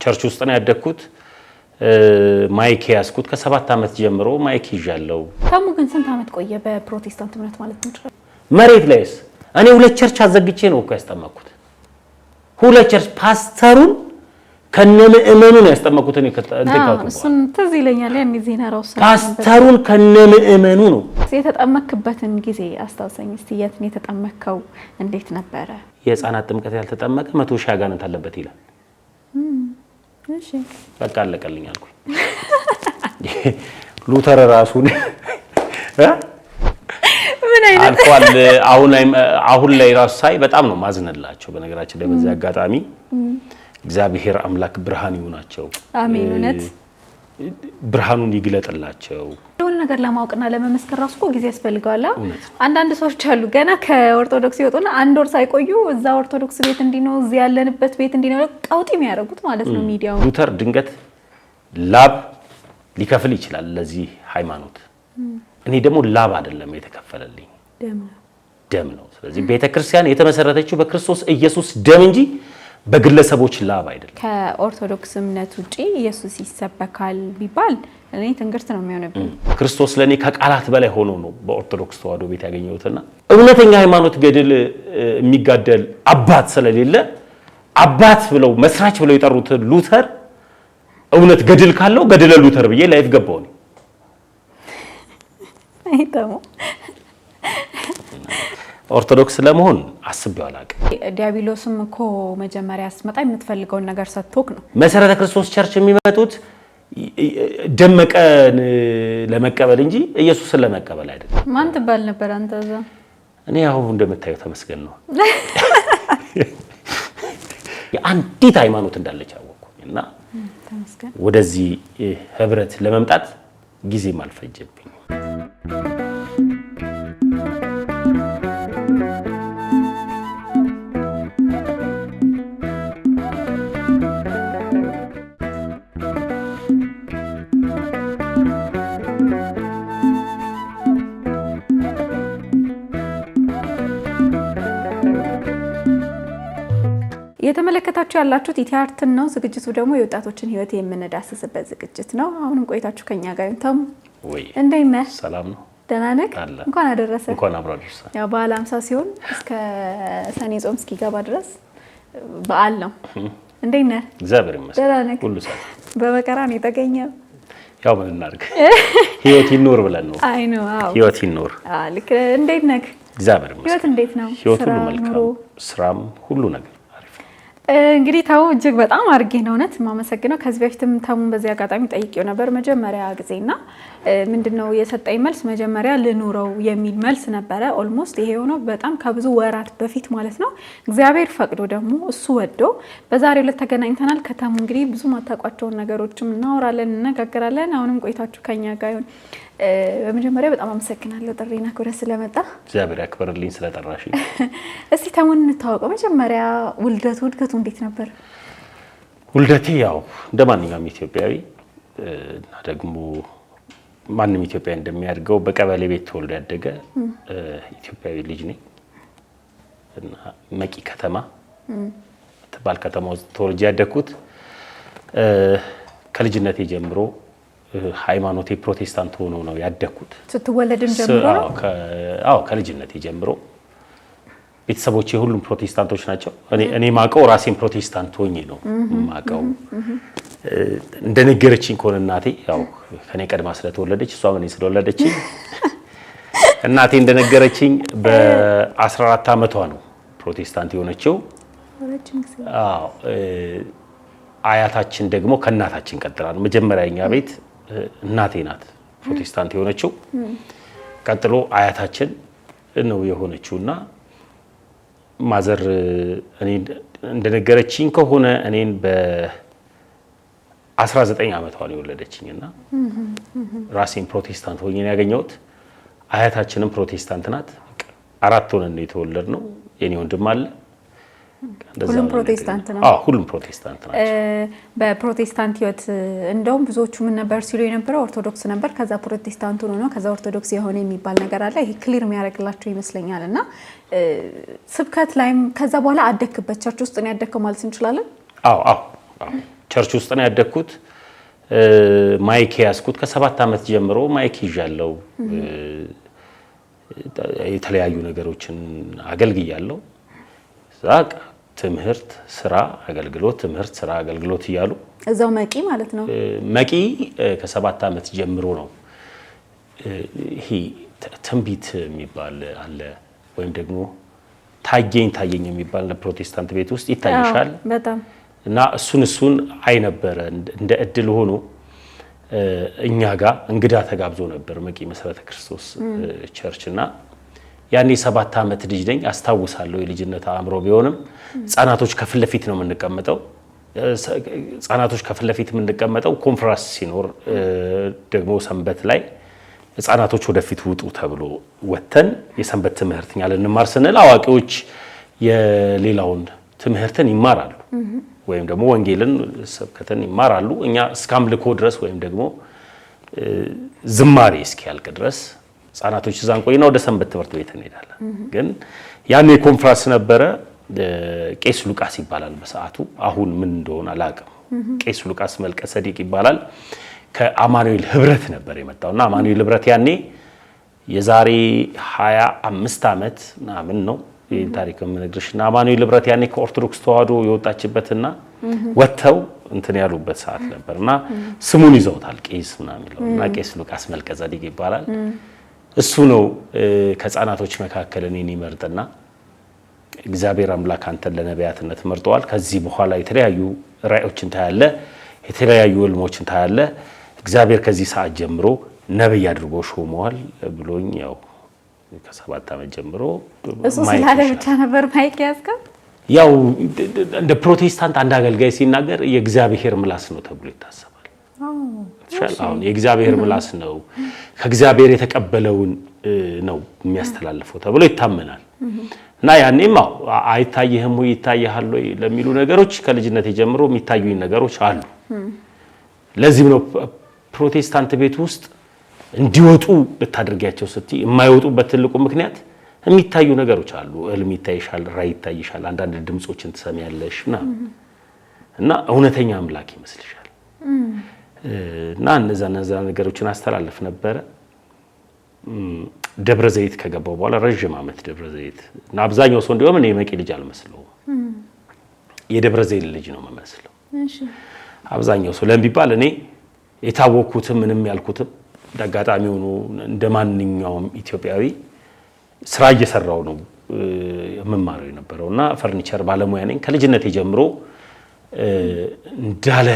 ቸርች ውስጥ ነው ያደኩት ማይክ ያስኩት ከ7 አመት ጀምሮ ማይክ ይዣለው ታሙ ግን ስንት አመት ቆየ በፕሮቴስታንት እምነት ማለት ነው መሬት ላይስ እኔ ሁለት ቸርች አዘግቼ ነው እኮ ያስተማኩት ሁለት ቸርች ፓስተሩን ከነምእመኑ ነው ያስተማኩት እኔ ከተካኩ እሱን ትዝ ይለኛል ያን ዜና ራውሳ ፓስተሩን ከነምእመኑ ነው የተጠመክበትን ጊዜ አስታውሰኝ እስቲ የት ነው የተጠመከው እንዴት ነበር የህፃናት ጥምቀት ያልተጠመቀ 100 ሺህ አጋንንት አለበት ይላል እሺ በቃ አለቀልኝ አልኩኝ ሉተር ራሱን ምን አይነት አልቋል አሁን ላይ ራሱ ሳይ በጣም ነው ማዝነላቸው በነገራችን ላይ በዚህ አጋጣሚ እግዚአብሔር አምላክ ብርሃን ይሁናቸው አሜን እውነት ብርሃኑን ይግለጥላቸው የሆነ ነገር ለማወቅና ለመመስከር ራሱ እኮ ጊዜ ያስፈልጋል አንዳንድ ሰዎች አሉ ገና ከኦርቶዶክስ ይወጡና አንድ ወር ሳይቆዩ እዛ ኦርቶዶክስ ቤት እንዲነው እዚ ያለንበት ቤት እንዲነው ቀውጢ የሚያደርጉት ማለት ነው ሚዲያው ሉተር ድንገት ላብ ሊከፍል ይችላል ለዚህ ሃይማኖት እኔ ደግሞ ላብ አይደለም የተከፈለልኝ ደም ነው ስለዚህ ቤተክርስቲያን የተመሰረተችው በክርስቶስ ኢየሱስ ደም እንጂ በግለሰቦች ላብ አይደለም ከኦርቶዶክስ እምነት ውጪ ኢየሱስ ይሰበካል ቢባል እኔ ትንግርት ነው የሚሆነብኝ ክርስቶስ ለኔ ከቃላት በላይ ሆኖ ነው በኦርቶዶክስ ተዋህዶ ቤት ያገኘሁትና እውነተኛ ሃይማኖት ገድል የሚጋደል አባት ስለሌለ አባት ብለው መስራች ብለው የጠሩት ሉተር እውነት ገድል ካለው ገድለ ሉተር ብዬ ላይፍ ገባው ነው አይተሙ ኦርቶዶክስ ለመሆን አስቤው አላቀ ዲያብሎስም እኮ መጀመሪያ አስመጣ የምትፈልገው ነገር ሰጥቶክ ነው መሰረተ ክርስቶስ ቸርች የሚመጡት ደመቀን ለመቀበል እንጂ ኢየሱስን ለመቀበል አይደለም ማን ተባል ነበር አንተዛ እኔ አሁን እንደምታየው ተመስገን ነው የአንዲት ሃይማኖት እንዳለች አወቅኩኝና ተመስገን ወደዚህ ህብረት ለመምጣት ጊዜ ማልፈጀብኝ የተመለከታችሁ ያላችሁት ኢቲአርትን ነው ዝግጅቱ ደግሞ የወጣቶችን ህይወት የምንዳስስበት ዝግጅት ነው አሁንም ቆይታችሁ ከኛ ጋር እንተም ወይ እንዴት ነህ ሰላም ነው ደህና ነህ እንኳን አደረሰ እንኳን አብሮ አደረሰ ያው በዓል 50 ሲሆን እስከ ሰኔ ጾም እስኪገባ ድረስ በዓል ነው እንዴት ነህ እግዚአብሔር ይመስገን ሁሉ ሰላም በመከራ ነው የተገኘው ያው ምን እናድርግ ህይወት ይኖር ብለን ነው አይ ነው ህይወት ይኖር ልክ እንዴት ነህ እግዚአብሔር ይመስገን ህይወት እንዴት ነው ህይወት ሁሉ መልካም ስራም ሁሉ ነገር እንግዲህ ታው እጅግ በጣም አርጌ ነው እውነት ማመሰግነው ከዚህ በፊትም ታሙን በዚህ አጋጣሚ ጠይቄው ነበር መጀመሪያ ጊዜና ምንድነው የሰጠኝ መልስ መጀመሪያ ልኑረው የሚል መልስ ነበረ ኦልሞስት ይሄ ሆኖ በጣም ከብዙ ወራት በፊት ማለት ነው እግዚአብሔር ፈቅዶ ደግሞ እሱ ወዶ በዛሬው ዕለት ተገናኝተናል ከታሙ እንግዲህ ብዙ ማታቋቸው ነገሮችም እናወራለን እንነጋገራለን አሁንም ቆይታችሁ ከኛ ጋር ይሁን በመጀመሪያ በጣም አመሰግናለሁ ጥሪና ክብረ ስለመጣ እግዚአብሔር ያክብርልኝ ስለጠራሽ እስቲ ታሙን እንታወቀው መጀመሪያ ውልደቱ እንዴት ነበር ውልደቴ ያው እንደማንኛውም ኢትዮጵያዊ እና ደግሞ ማንንም ኢትዮጵያዊ እንደሚያድገው በቀበሌ ቤት ተወልዶ ያደገ ኢትዮጵያዊ ልጅ ነኝ እና መቂ ከተማ ተባል ከተማ ውስጥ ተወልጄ ያደኩት ከልጅነቴ ጀምሮ ሃይማኖቴ ፕሮቴስታንት ሆኖ ነው ያደኩት ስትወለድም ጀምሮ አዎ ከልጅነቴ ጀምሮ ቤተሰቦቼ ሁሉም ፕሮቴስታንቶች ናቸው እኔ ማቀው ራሴን ፕሮቴስታንት ሆኜ ነው ማቀው እንደነገረችኝ ኮን እናቴ ያው ከኔ ቀድማ ስለተወለደች እሷ ምን ስለወለደች እናቴ እንደነገረችኝ በ14 አመቷ ነው ፕሮቴስታንት የሆነችው አዎ አያታችን ደግሞ ከናታችን ቀጥላል መጀመሪያኛ ቤት እናቴ ናት ፕሮቴስታንት የሆነችው ቀጥሎ አያታችን ነው የሆነችውና ማዘር እኔ እንደነገረችኝ ከሆነ እኔን በ19 አመቷ ነው የወለደችኝና ራሴን ፕሮቴስታንት ሆኜ ነው ያገኘሁት አያታችንም ፕሮቴስታንት ናት አራት ሆነን ነው የተወለድነው የኔ ወንድም አለ ሁሉም ፕሮቴስታንት ነው ሁሉም ፕሮቴስታንት ናቸው በፕሮቴስታንት ህይወት እንደውም ብዙዎቹ ምን ነበር ሲሉ የነበረው ኦርቶዶክስ ነበር ከዛ ፕሮቴስታንት ሆኖ ነው ከዛ ኦርቶዶክስ የሆነ የሚባል ነገር አለ ይሄ ክሊር የሚያደርግላችሁ ይመስለኛልና ስብከት ላይም ከዛ በኋላ አደክበት ቸርች ውስጥ ነው ያደከው ማለት እንችላለን አዎ ቸርች ውስጥ ነው ያደግኩት። ማይክ ያስኩት ከ7 ዓመት ጀምሮ ማይክ ይዣለሁ። የተለያዩ ነገሮችን አገልግያለሁ። ዛቅ ትምህርት ስራ አገልግሎት ትምህርት ስራ አገልግሎት እያሉ እዛው መቂ ማለት ነው። መቂ ከ7 ዓመት ጀምሮ ነው። ይሄ ትንቢት የሚባል አለ ወይም ደግሞ ታየኝ የሚባል ለፕሮቴስታንት ቤት ውስጥ ይታይሻል በጣም እና እሱን አይ ነበር። እንደ እድል ሆኖ እኛ ጋር እንግዳ ተጋብዞ ነበር መቂ መሰረተ ክርስቶስ ቸርች እና ያኔ 7 ዓመት ልጅ ነኝ አስታውሳለሁ። የልጅነት አእምሮ ቢሆንም ህፃናቶች ከፊት ለፊት ነው የምንቀመጠው። ህፃናቶች ከፊት ለፊት የምንቀመጠው ኮንፈረንስ ሲኖር ደግሞ ሰንበት ላይ ህፃናቶች ወደፊት ውጡ ተብሎ ወተን የሰንበት ትምህርት እኛ ልንማር ስንል አዋቂዎች የሌላውን ትምህርትን ይማራሉ ወይም ደግሞ ወንጌልን ስብከትን ይማራሉ። እኛ እስከ አምልኮ ድረስ ወይም ደግሞ ዝማሬ እስኪያልቅ ድረስ ህፃናቶች እዛን ቆይና ወደ ሰንበት ትምህርት ቤት እንሄዳለን። ግን ያኔ ኮንፈረንስ ነበረ። ቄስ ሉቃስ ይባላል በሰዓቱ። አሁን ምን እንደሆነ አላውቅም። ቄስ ሉቃስ መልከ ሰዲቅ ይባላል። ከአማኑኤል ህብረት ነበር የመጣውና አማኑኤል ህብረት ያኔ የዛሬ 25 ዓመት ምናምን ነው ይሄን ታሪክ የምነግርሽና አማኑኤል ህብረት ያኔ ከኦርቶዶክስ ተዋህዶ የወጣችበትና ወተው እንትን ያሉበት ሰዓት ነበርና ስሙን ይዘውታል ቄስ ምናምን ይለውና ቄስ ሉቃስ መልከ ሰዲቅ ይባላል። እሱ ነው ከህፃናቶች መካከል እኔን ይመርጥና እግዚአብሔር አምላክ አንተን ለነቢያትነት መርጧል። ከዚህ በኋላ የተለያዩ ራእዮችን ታያለ፣ የተለያዩ ህልሞችን ታያለ። እግዚአብሔር ከዚህ ሰዓት ጀምሮ ነብይ አድርጎ ሾመዋል ብሎኝ ያው ከ7 ዓመት ጀምሮ እሱ ስላለ ብቻ ነበር ማይክ ያስከው። ያው እንደ ፕሮቴስታንት አንድ አገልጋይ ሲናገር የእግዚአብሔር ምላስ ነው ተብሎ ይታሰባል። አሁን የእግዚአብሔር ምላስ ነው ከእግዚአብሔር የተቀበለውን ነው የሚያስተላልፈው ተብሎ ይታመናል። እና ያኔም አይታየህም ወይ ይታየሃል ወይ ለሚሉ ነገሮች ከልጅነት ጀምሮ የሚታዩኝ ነገሮች አሉ። ለዚህ ነው ፕሮቴስታንት ቤት ውስጥ እንዲወጡ ልታደርጊያቸው ስትይ የማይወጡበት ትልቁ ምክንያት የሚታዩ ነገሮች አሉ። ህልም ይታይሻል፣ ራእይ ይታይሻል፣ አንዳንድ ድምጾችን ትሰሚያለሽ እና እውነተኛ አምላክ ይመስልሻል። እና እነዛ ነገሮችን አስተላልፍ ነበረ። ደብረ ዘይት ከገባው በኋላ ረጅም ዓመት ደብረ ዘይት እና አብዛኛው ሰው እንደውም እኔ የመቂ ልጅ አልመስለውም፣ የደብረ ዘይት ልጅ ነው የምመስለው። አብዛኛው ሰው ለምቢባል እኔ የታወኩትም ምንም ያልኩትም አጋጣሚ ሆኖ እንደማንኛውም ኢትዮጵያዊ ስራ እየሰራው ነው የምማረው የነበረውና ፈርኒቸር ባለሙያ ነኝ። ከልጅነቴ ጀምሮ እንዳለ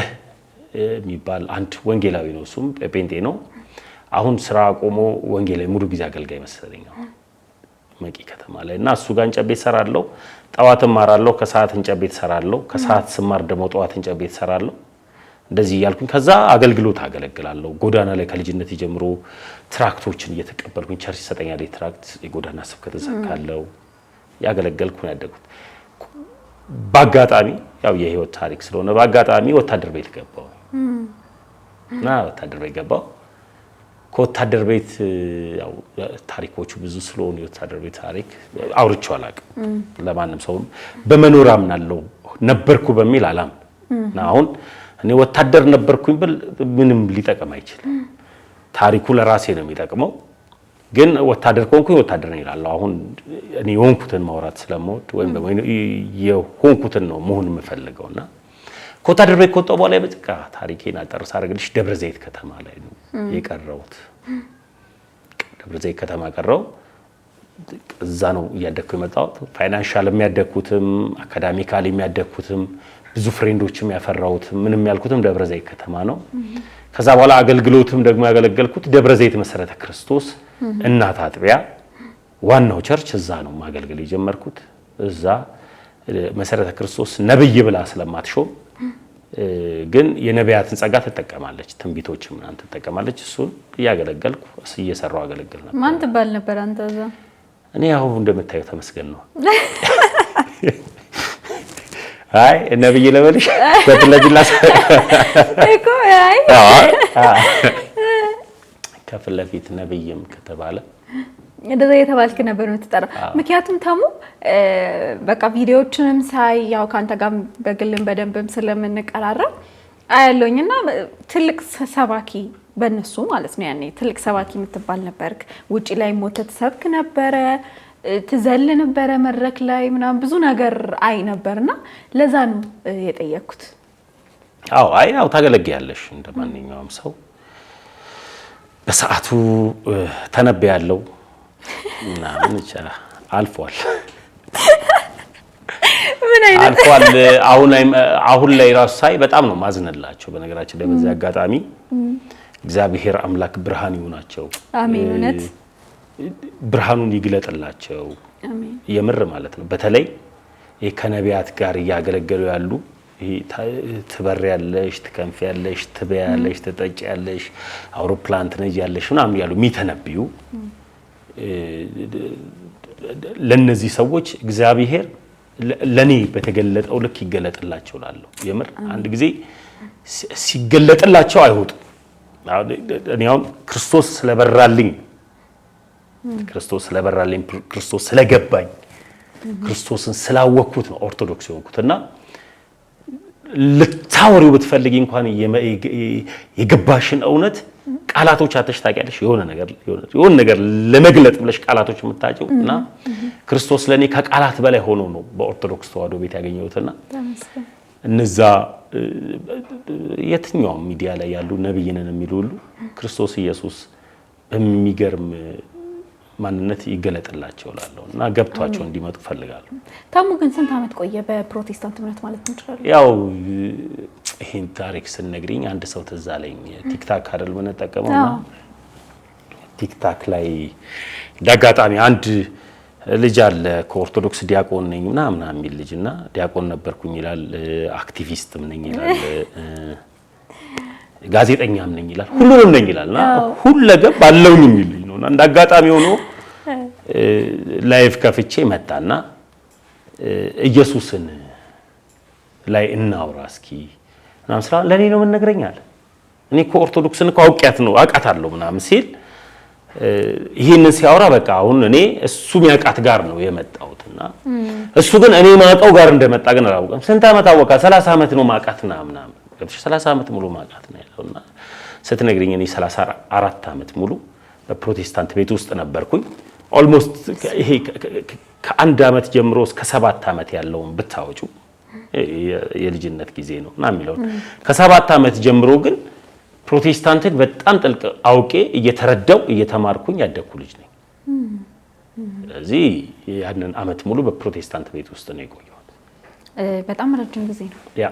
የሚባል አንድ ወንጌላዊ ነው፣ እሱም ጴንጤ ነው። አሁን ስራ ቆሞ ወንጌላዊ ሙሉ ጊዜ አገልጋይ መሰለኝ አሁን መቂ ከተማ ላይ እና እሱ ጋር እንጨት ቤት ሰራለሁ። ጠዋት እማራለሁ፣ ከሰዓት እንጨት ቤት ሰራለሁ፣ ከሰዓት ስማር ደግሞ ጠዋት እንጨት ቤት ሰራለሁ። እንደዚህ እያልኩኝ ከዛ አገልግሎት አገለግላለሁ። ጎዳና ላይ ከልጅነት ጀምሮ ትራክቶችን እየተቀበልኩኝ ቸርች ይሰጠኛል ትራክት፣ የጎዳና ስብከት እሰብካለሁ። ያገለገልኩ ነው ያደግኩት። በአጋጣሚ ያው የህይወት ታሪክ ስለሆነ በአጋጣሚ ወታደር ቤት ገባሁ እና ወታደር ቤት ገባሁ። ከወታደር ቤት ያው ታሪኮቹ ብዙ ስለሆኑ የወታደር ቤት ታሪክ አውርቼው አላውቅም ለማንም ሰው። በመኖር አምናለሁ ነበርኩ በሚል አላምንም እና አሁን እኔ ወታደር ነበርኩኝ ብል ምንም ሊጠቅም አይችልም። ታሪኩ ለራሴ ነው የሚጠቅመው። ግን ወታደር ከሆንኩኝ ወታደር ነኝ እላለሁ። አሁን እኔ የሆንኩትን ማውራት ስለምወድ ወይም ደግሞ የሆንኩትን ነው መሆን የምፈልገውና ከወታደር ቤት ከወጣሁ በኋላ በቃ ታሪኬን አጠር ሳደርግልሽ ደብረ ዘይት ከተማ ላይ ነው የቀረሁት። ደብረ ዘይት ከተማ ቀረው። እዛ ነው እያደግኩ የመጣሁት። ፋይናንሻል የሚያደግኩትም አካዳሚካሊ የሚያደግኩትም ብዙ ፍሬንዶችም ያፈራሁትም ምንም ያልኩትም ደብረ ዘይት ከተማ ነው። ከዛ በኋላ አገልግሎትም ደግሞ ያገለገልኩት ደብረ ዘይት መሰረተ ክርስቶስ እናት አጥቢያ ዋናው ቸርች እዛ ነው ማገልገል የጀመርኩት። እዛ መሰረተ ክርስቶስ ነብይ ብላ ስለማትሾም ግን የነቢያትን ጸጋ ትጠቀማለች፣ ትንቢቶች ምናምን ትጠቀማለች። እሱን እያገለገልኩ እየሰራው አገለግል ነበር። ማን ትባል ነበር አንተ እዛ? እኔ ያው እንደምታየው ተመስገን ነው። አይ ነብይ ለበልሽ በትለጅላስ እኮ አይ ከፍለፊት ነብይም ከተባለ እንደዛ የተባልክ ነበር የምትጠራ። ምክንያቱም ተሙ በቃ ቪዲዮዎችንም ሳይ ያው ካንተ ጋር በግልም በደንብም ስለምንቀራረብ አያለውኝና ትልቅ ሰባኪ በእነሱ ማለት ነው ያኔ ትልቅ ሰባኪ የምትባል ነበርክ። ውጪ ላይ ሞተት ሰብክ ነበረ፣ ትዘል ነበረ መድረክ ላይ ምናምን ብዙ ነገር አይ ነበርና ለዛ ነው የጠየቅኩት። አዎ አይ ያው ታገለግያለሽ እንደማንኛውም ሰው በሰዓቱ ተነበያለሁ ምናምን አልፏል። ምን አይነት አልፏል። አሁን ላይ ራሱ ሳይ በጣም ነው ማዝነላቸው። በነገራችን ላይ በዚህ አጋጣሚ እግዚአብሔር አምላክ ብርሃን ይሁናቸው። አሜን። እውነት ብርሃኑን ይግለጥላቸው። አሜን። የምር ማለት ነው። በተለይ ከነቢያት ጋር እያገለገሉ ያሉ ትበሪያለሽ፣ ትከንፊያለሽ፣ ትበያለሽ፣ ትጠጪያለሽ፣ አውሮፕላን ትነጂያለሽ ምናምን ያሉ የሚተነብዩ ለነዚህ ሰዎች እግዚአብሔር ለኔ በተገለጠው ልክ ይገለጥላቸው ላለሁ። የምር አንድ ጊዜ ሲገለጥላቸው አይወጡም። እኔ አሁን ክርስቶስ ስለበራልኝ ክርስቶስ ስለገባኝ ክርስቶስን ስላወቅኩት ነው ኦርቶዶክስ የሆንኩትና ልታወሪው ብትፈልጊ እንኳን የገባሽን እውነት ቃላቶች አተሽ ታውቂያለሽ። የሆነ ነገር ለመግለጥ ብለሽ ቃላቶች የምታጭው እና ክርስቶስ ለኔ ከቃላት በላይ ሆኖ ነው በኦርቶዶክስ ተዋሕዶ ቤት ያገኘሁትና እነዛ የትኛውም ሚዲያ ላይ ያሉ ነብይ ነን የሚሉ ሁሉ ክርስቶስ ኢየሱስ በሚገርም ማንነት ይገለጥላቸው እላለሁ እና ገብቷቸው እንዲመጡ ፈልጋለሁ። ታሙ ግን ስንት ዓመት ቆየ በፕሮቴስታንት እምነት ማለት እንችላለን? ያው ይሄን ታሪክ ስንነግሪኝ አንድ ሰው ትዝ አለኝ። ቲክታክ አይደል የምንጠቀመውና ቲክታክ ላይ ዳጋጣሚ አንድ ልጅ አለ ከኦርቶዶክስ ዲያቆን ነኝ ምናምን የሚል ልጅና ዲያቆን ነበርኩኝ ይላል፣ አክቲቪስትም ነኝ ይላል፣ ጋዜጠኛም ነኝ ይላል፣ ሁሉንም ነኝ ይላልና ሁለገብ አለውኝ የሚል ልጅ ነውና እንዳጋጣሚ ሆኖ ላይቭ ከፍቼ መጣና ኢየሱስን ላይ እናውራ እስኪ ምናምን ስራ ለኔ ነው የምንነግረኛል። እኔ ከኦርቶዶክስን አውቂያት ነው አውቃታለሁ ምናምን ሲል ይሄንን ሲያወራ በቃ አሁን እኔ እሱ የሚያውቃት ጋር ነው የመጣሁትና እሱ ግን እኔ ማውቀው ጋር እንደመጣ ግን አላውቅም። ስንት ዓመት አወቃ? 30 ዓመት ነው ማውቃት ምናምን 30 ዓመት ሙሉ ማውቃት ነው ያለውና ስትነግሪኝ እኔ 34 ዓመት ሙሉ በፕሮቴስታንት ቤት ውስጥ ነበርኩኝ። ኦልሞስት ይሄ ከአንድ ዓመት ጀምሮ እስከ 7 ዓመት ያለውን ብታወጩ የልጅነት ጊዜ ነው እና የሚለው ከ7 ዓመት ጀምሮ ግን ፕሮቴስታንትን በጣም ጥልቅ አውቄ እየተረዳው እየተማርኩኝ ያደኩ ልጅ ነኝ። ስለዚህ ያንን ዓመት ሙሉ በፕሮቴስታንት ቤት ውስጥ ነው የቆየሁት። በጣም ረጅም ጊዜ ነው። ያ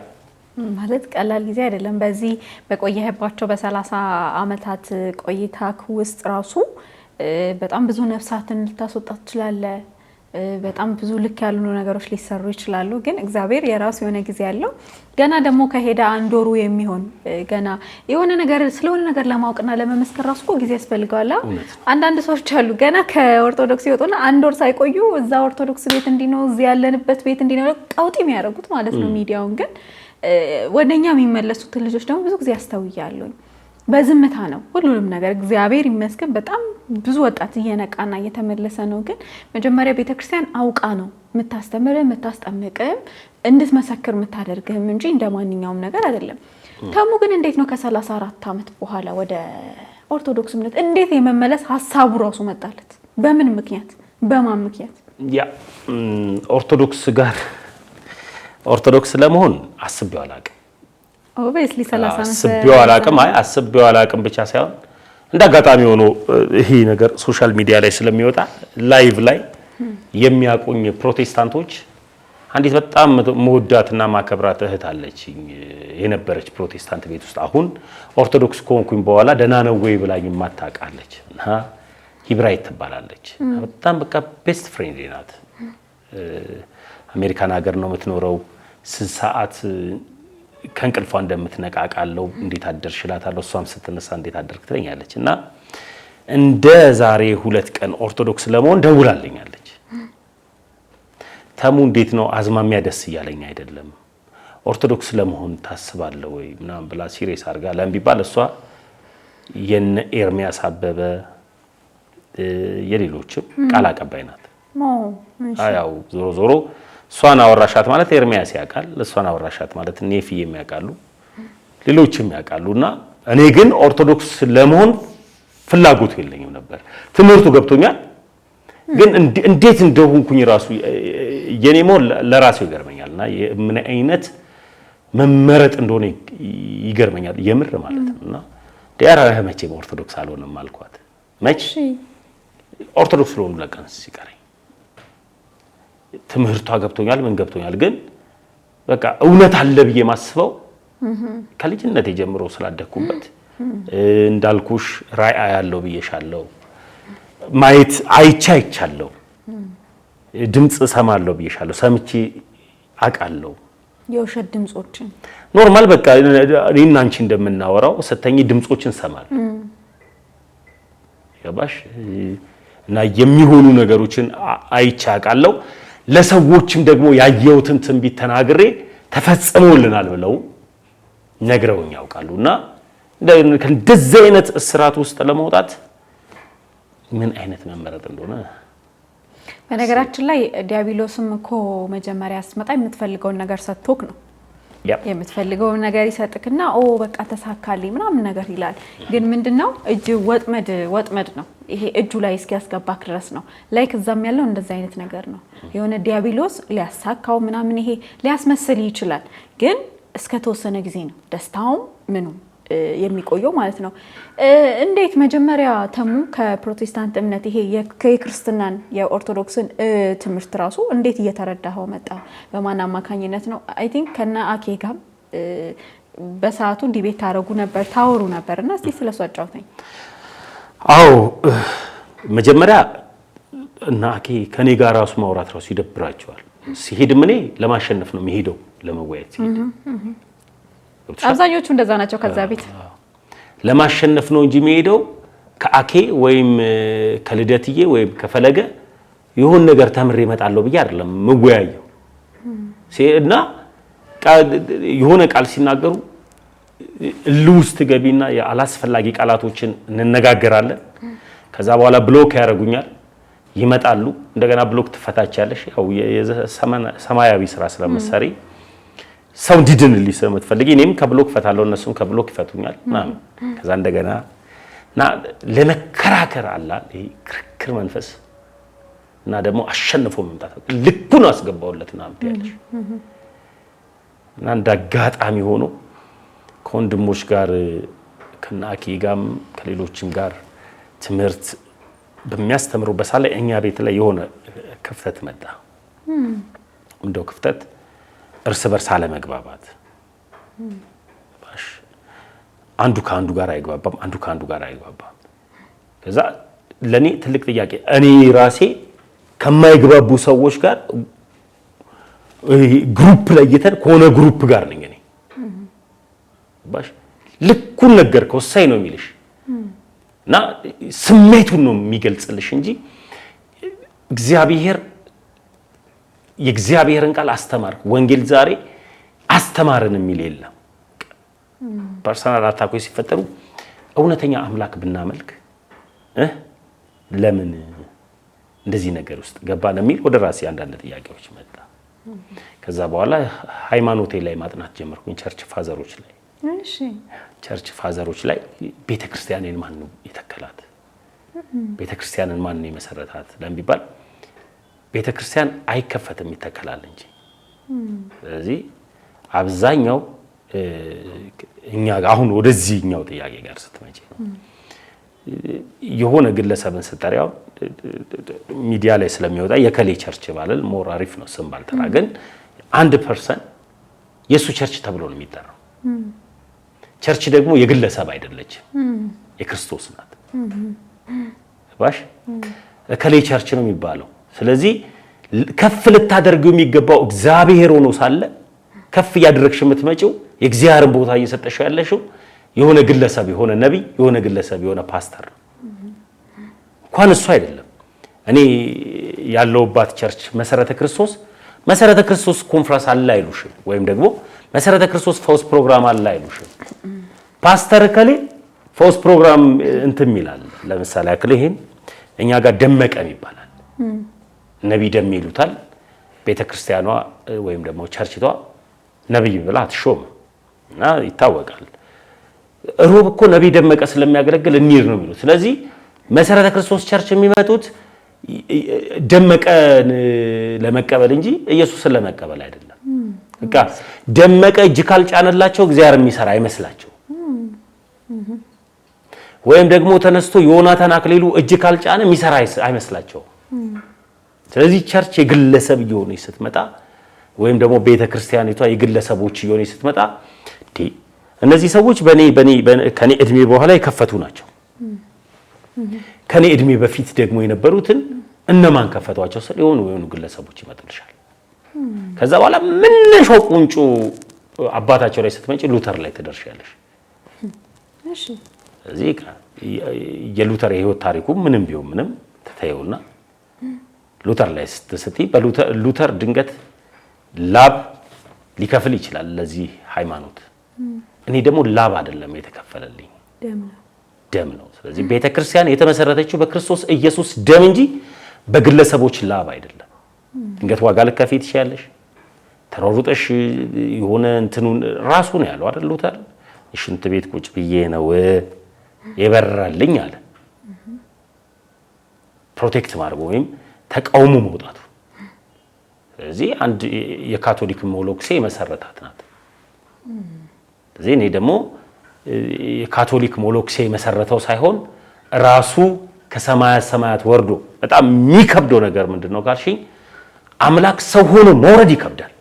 ማለት ቀላል ጊዜ አይደለም። በዚህ በቆየህባቸው በ30 ዓመታት ቆይታክ ውስጥ ራሱ በጣም ብዙ ነፍሳትን ልታስወጣ ትችላለህ። በጣም ብዙ ልክ ያሉ ነገሮች ሊሰሩ ይችላሉ። ግን እግዚአብሔር የራሱ የሆነ ጊዜ ያለው ገና ደግሞ ከሄደ አንድ ወሩ የሚሆን ገና የሆነ ነገር ስለሆነ ነገር ለማወቅና ለመመስከር ራሱ እኮ ጊዜ ያስፈልገዋል። አንዳንድ ሰዎች አሉ ገና ከኦርቶዶክስ ይወጡና አንድ ወር ሳይቆዩ እዛ ኦርቶዶክስ ቤት እንዲነው እዚህ ያለንበት ቤት እንዲነው ቀውጢ የሚያደርጉት ማለት ነው ሚዲያውን። ግን ወደኛ የሚመለሱትን ልጆች ደግሞ ብዙ ጊዜ ያስተውያለሁ። በዝምታ ነው ሁሉንም ነገር። እግዚአብሔር ይመስገን በጣም ብዙ ወጣት እየነቃና እየተመለሰ ነው። ግን መጀመሪያ ቤተክርስቲያን አውቃ ነው የምታስተምርህ የምታስጠምቅህም እንድትመሰክር የምታደርግህም እንጂ እንደማንኛውም ነገር አይደለም። ተሙ ግን እንዴት ነው ከ34 ዓመት በኋላ ወደ ኦርቶዶክስ እምነት እንዴት የመመለስ ሀሳቡ ራሱ መጣለት? በምን ምክንያት በማን ምክንያት? ያ ኦርቶዶክስ ለመሆን አስቤው አላውቅም። ኦብቪየስሊ 30 ዓመት አስቤው አላውቅም ብቻ ሳይሆን እንዳጋጣሚ ሆኖ ይሄ ነገር ሶሻል ሚዲያ ላይ ስለሚወጣ ላይቭ ላይ የሚያቁኝ ፕሮቴስታንቶች አንዲት በጣም መወዳትና ማከብራት እህት አለችኝ የነበረች ፕሮቴስታንት ቤት ውስጥ አሁን ኦርቶዶክስ ከሆንኩኝ በኋላ ደህና ነው ወይ ብላኝ ማታውቃለች እና ሂብራይት ትባላለች። በጣም በቃ ቤስት ፍሬንድ ናት። አሜሪካን ሀገር ነው የምትኖረው። 6 ሰዓት ከእንቅልፏ እንደምትነቃቃለው እንዴት አደርሽ እላታለሁ። እሷም ስትነሳ እንዴት አደርክ ትለኛለች እና እንደ ዛሬ 2 ቀን ኦርቶዶክስ ለመሆን ደውላልኛለች። ተሙ እንዴት ነው አዝማሚያ ደስ እያለኝ አይደለም፣ ኦርቶዶክስ ለመሆን ታስባለህ ወይ ምናምን ብላ ሲሪየስ አድርጋ ለምን ቢባል እሷ የነ ኤርሚያስ አበበ የሌሎችም ቃል አቀባይ ናት። ያው ዞሮ እሷን አወራሻት ማለት ኤርሚያስ ያውቃል፣ እሷን አወራሻት ማለት ኔፊ የሚያውቃሉ፣ ሌሎችም ያውቃሉና እኔ ግን ኦርቶዶክስ ለመሆን ፍላጎቱ የለኝም ነበር። ትምህርቱ ገብቶኛል፣ ግን እንዴት እንደሆንኩኝ ራሱ የኔሞ ለራሴው ይገርመኛልና ምን አይነት መመረጥ እንደሆነ ይገርመኛል የምር ማለት ነውና ዲያራ መቼም ኦርቶዶክስ አልሆንም አልኳት። መቼ ኦርቶዶክስ ለሆኑ ለቀን ሲቀረኝ ትምህርቷ ገብቶኛል፣ ምን ገብቶኛል፣ ግን በቃ እውነት አለ ብዬ ማስበው ከልጅነቴ ጀምሮ ስላደኩበት እንዳልኩሽ ራእይ ያለው ብዬሻለሁ፣ ማየት አይቻለሁ፣ ድምጽ ሰማለሁ ብዬሻለሁ፣ ሰምቼ አውቃለሁ። የውሸት ድምጾችን ኖርማል በቃ እኔና አንቺ እንደምናወራው ስተኝ ድምጾችን ሰማለሁ። ያባሽ እና የሚሆኑ ነገሮችን አይቻቃለሁ። ለሰዎችም ደግሞ ያየሁትን ትንቢት ተናግሬ ተፈጽሞልናል ብለው ነግረውኝ ያውቃሉና እንደዚህ አይነት እስራት ውስጥ ለመውጣት ምን አይነት መመረጥ እንደሆነ በነገራችን ላይ ዲያብሎስም እኮ መጀመሪያ አስመጣ የምትፈልገውን ነገር ሰጥቶክ ነው። የምትፈልገውን ነገር ይሰጥክና በቃ ተሳካልኝ ምናምን ነገር ይላል። ግን ምንድነው እጅ ወጥመድ ነው። ይሄ እጁ ላይ እስኪያስገባክ ድረስ ነው። ላይክ እዛም ያለው እንደዛ አይነት ነገር ነው። የሆነ ዲያብሎስ ሊያሳካው ምናምን ይሄ ሊያስመስል ይችላል። ግን እስከ ተወሰነ ጊዜ ነው ደስታውም ምኑም የሚቆየው ማለት ነው። እንዴት መጀመሪያ ተሙ ከፕሮቴስታንት እምነት ይሄ የክርስትናን የኦርቶዶክስን ትምህርት ራሱ እንዴት እየተረዳኸው መጣ? በማን አማካኝነት ነው? አይ ቲንክ ከና አኬ ጋር በሰዓቱ ዲቤት ታረጉ ነበር፣ ታወሩ ነበርና እስቲ ስለሱ አጫውተኝ። አዎ መጀመሪያ እና አኬ ከኔ ጋር ራሱ ማውራት ራሱ ይደብራቸዋል። ሲሄድም እኔ ለማሸነፍ ነው የሚሄደው ለመወያየት ሲሄድ አብዛኞቹ እንደዛ ናቸው። ከዛ ቤት ለማሸነፍ ነው እንጂ የሚሄደው ከአኬ ወይም ከልደትዬ ወይም ከፈለገ ይሁን ነገር ተምሬ እመጣለሁ ብዬ አይደለም መወያየው። እና የሆነ ቃል ሲናገሩ ልውስጥ ገቢና ያላስፈላጊ ቃላቶችን እንነጋገራለን። ከዛ በኋላ ብሎክ ያደርጉኛል፣ ይመጣሉ። እንደገና ብሎክ ትፈታቻለሽ። ያው የሰማያዊ ስራ ስለምትሰሪ ሰው እንዲድንልኝ ስለምትፈልጊ እኔም ከብሎክ ፈታለሁ፣ እነሱም ከብሎክ ይፈቱኛል ማለት። ከዛ እንደገና እና ለመከራከር አለ ይሄ ክርክር መንፈስ እና ደግሞ አሸንፎ መምጣት ልኩን አስገባውለትና አምጥያለሽ እና እንዳጋጣሚ ሆኖ ከወንድሞች ጋር ከናኪ ጋርም ከሌሎችም ጋር ትምህርት በሚያስተምሩበት ሳለ እኛ ቤት ላይ የሆነ ክፍተት መጣ። እንደው ክፍተት እርስ በርስ አለመግባባት፣ አንዱ ከአንዱ ጋር አይግባባም፣ አንዱ ከአንዱ ጋር አይግባባም። ከዛ ለኔ ትልቅ ጥያቄ እኔ ራሴ ከማይግባቡ ሰዎች ጋር ግሩፕ ለይተን ከሆነ ግሩፕ ጋር ነኝ እኔ ባሽ ልኩን ነገርከው እሳይ ነው የሚልሽ እና ስሜቱን ነው የሚገልጽልሽ እንጂ የእግዚአብሔርን ቃል አስተማርክ ወንጌል ዛሬ አስተማርን የሚል የለም። ፐርሰናል አታኮች ሲፈጠሩ እውነተኛ አምላክ ብናመልክ ለምን እንደዚህ ነገር ውስጥ ገባን የሚል ወደ ራሴ አንዳንድ ጥያቄዎች መጣ። ከዛ በኋላ ሃይማኖቴ ላይ ማጥናት ጀመርኩኝ። ቸርች ፋዘሮች ላይ ቤተክርስቲያንን ማን ነው የተከላት? ቤተክርስቲያንን ማን ነው የመሰረታት ለሚባል ቤተክርስቲያን አይከፈትም ይተከላል እንጂ። ስለዚህ አብዛኛው እኛ አሁን ወደዚህኛው ጥያቄ ጋር ስትመጪ ነው የሆነ ግለሰብን ስጠሪያው ሚዲያ ላይ ስለሚወጣ የከሌ ቸርች ባለል ሞር አሪፍ ነው ስም ባልጠራ፣ ግን 1% የሱ ቸርች ተብሎ ነው የሚጠራው። ቸርች ደግሞ የግለሰብ አይደለችም፣ የክርስቶስ ናት። ባሽ ከሌ ቸርች ነው የሚባለው። ስለዚህ ከፍ ልታደርገው የሚገባው እግዚአብሔር ሆኖ ሳለ ከፍ ያደረግሽ የምትመጪው የእግዚአብሔርን ቦታ እየሰጠሽው ያለሽው የሆነ ግለሰብ የሆነ ነብይ የሆነ ግለሰብ የሆነ ፓስተር እንኳን እሱ አይደለም። እኔ ያለውባት ቸርች መሰረተ ክርስቶስ ኮንፈረንስ አለ አይሉሽም፣ ወይም ደግሞ መሰረተ ክርስቶስ ፈውስ ፕሮግራም አለ አይሉሽም። ፓስተር ከሌ ፈውስ ፕሮግራም እንትን ይላል። ለምሳሌ ያክል ይሄን እኛ ጋር ደመቀም ይባላል። ነቢይ ደም ይሉታል። ቤተክርስቲያኗ ወይም ደግሞ ቸርችቷ ነቢይ ብላ አትሾም እና ይታወቃል። ሮብ እኮ ነቢይ ደመቀ ስለሚያገለግል እንሂድ ነው የሚሉት። ስለዚህ መሰረተ ክርስቶስ ቸርች የሚመጡት ደመቀን ለመቀበል እንጂ ኢየሱስን ለመቀበል አይደለም። በቃ ደመቀ እጅ ካልጫነላቸው እግዚአብሔር የሚሰራ አይመስላቸው። ወይም ደግሞ ተነስቶ ዮናታን አክሊሉ እጅ ካልጫነ የሚሰራ አይመስላቸው። ስለዚህ ቸርች የግለሰብ እየሆነች ስትመጣ ወይም ደግሞ ቤተክርስቲያኒቷ የግለሰቦች እየሆነች ስትመጣ እነዚህ ሰዎች ከኔ እድሜ በኋላ የከፈቱ ናቸው። ከኔ እድሜ በፊት ደግሞ የነበሩትን እነማን ከፈቷቸው? የሆኑ ግለሰቦች ይመጡልሻል። ከዛ በኋላ መነሻው ቁንጮ አባታቸው ላይ ስትመጪ ሉተር ላይ ትደርሻለሽ። እሺ ስለዚህ የሉተር የህይወት ታሪኩ ምንም ቢሆን ምንም ተተየውና ሉተር ላይ ስትይ ሉተር ድንገት ላብ ሊከፍል ይችላል ለዚህ ሃይማኖት። እኔ ደግሞ ላብ አይደለም የተከፈለልኝ ደም ነው። ስለዚህ ቤተክርስቲያን የተመሰረተችው በክርስቶስ ኢየሱስ ደም እንጂ በግለሰቦች ላብ አይደለም። ድንገት ዋጋ ልከፊ ትችያለሽ። ተሯሩጠሽ የሆነ እንትኑን ራሱ ነው ያለው አይደል? ሉተር ሽንት ቤት ቁጭ ብዬ ነው የበራልኝ አለ። ፕሮቴክት ማድረግ ወይም ተቃውሞ መውጣቱ። ስለዚህ አንድ የካቶሊክ ሞሎክሴ መሰረታት ናት። ስለዚህ እኔ ደግሞ የካቶሊክ ሞሎክሴ መሰረተው ሳይሆን ራሱ ከሰማያት ሰማያት ወርዶ በጣም የሚከብደው ነገር ምንድነው ካልሽኝ፣ አምላክ ሰው ሆኖ መውረድ ይከብዳል።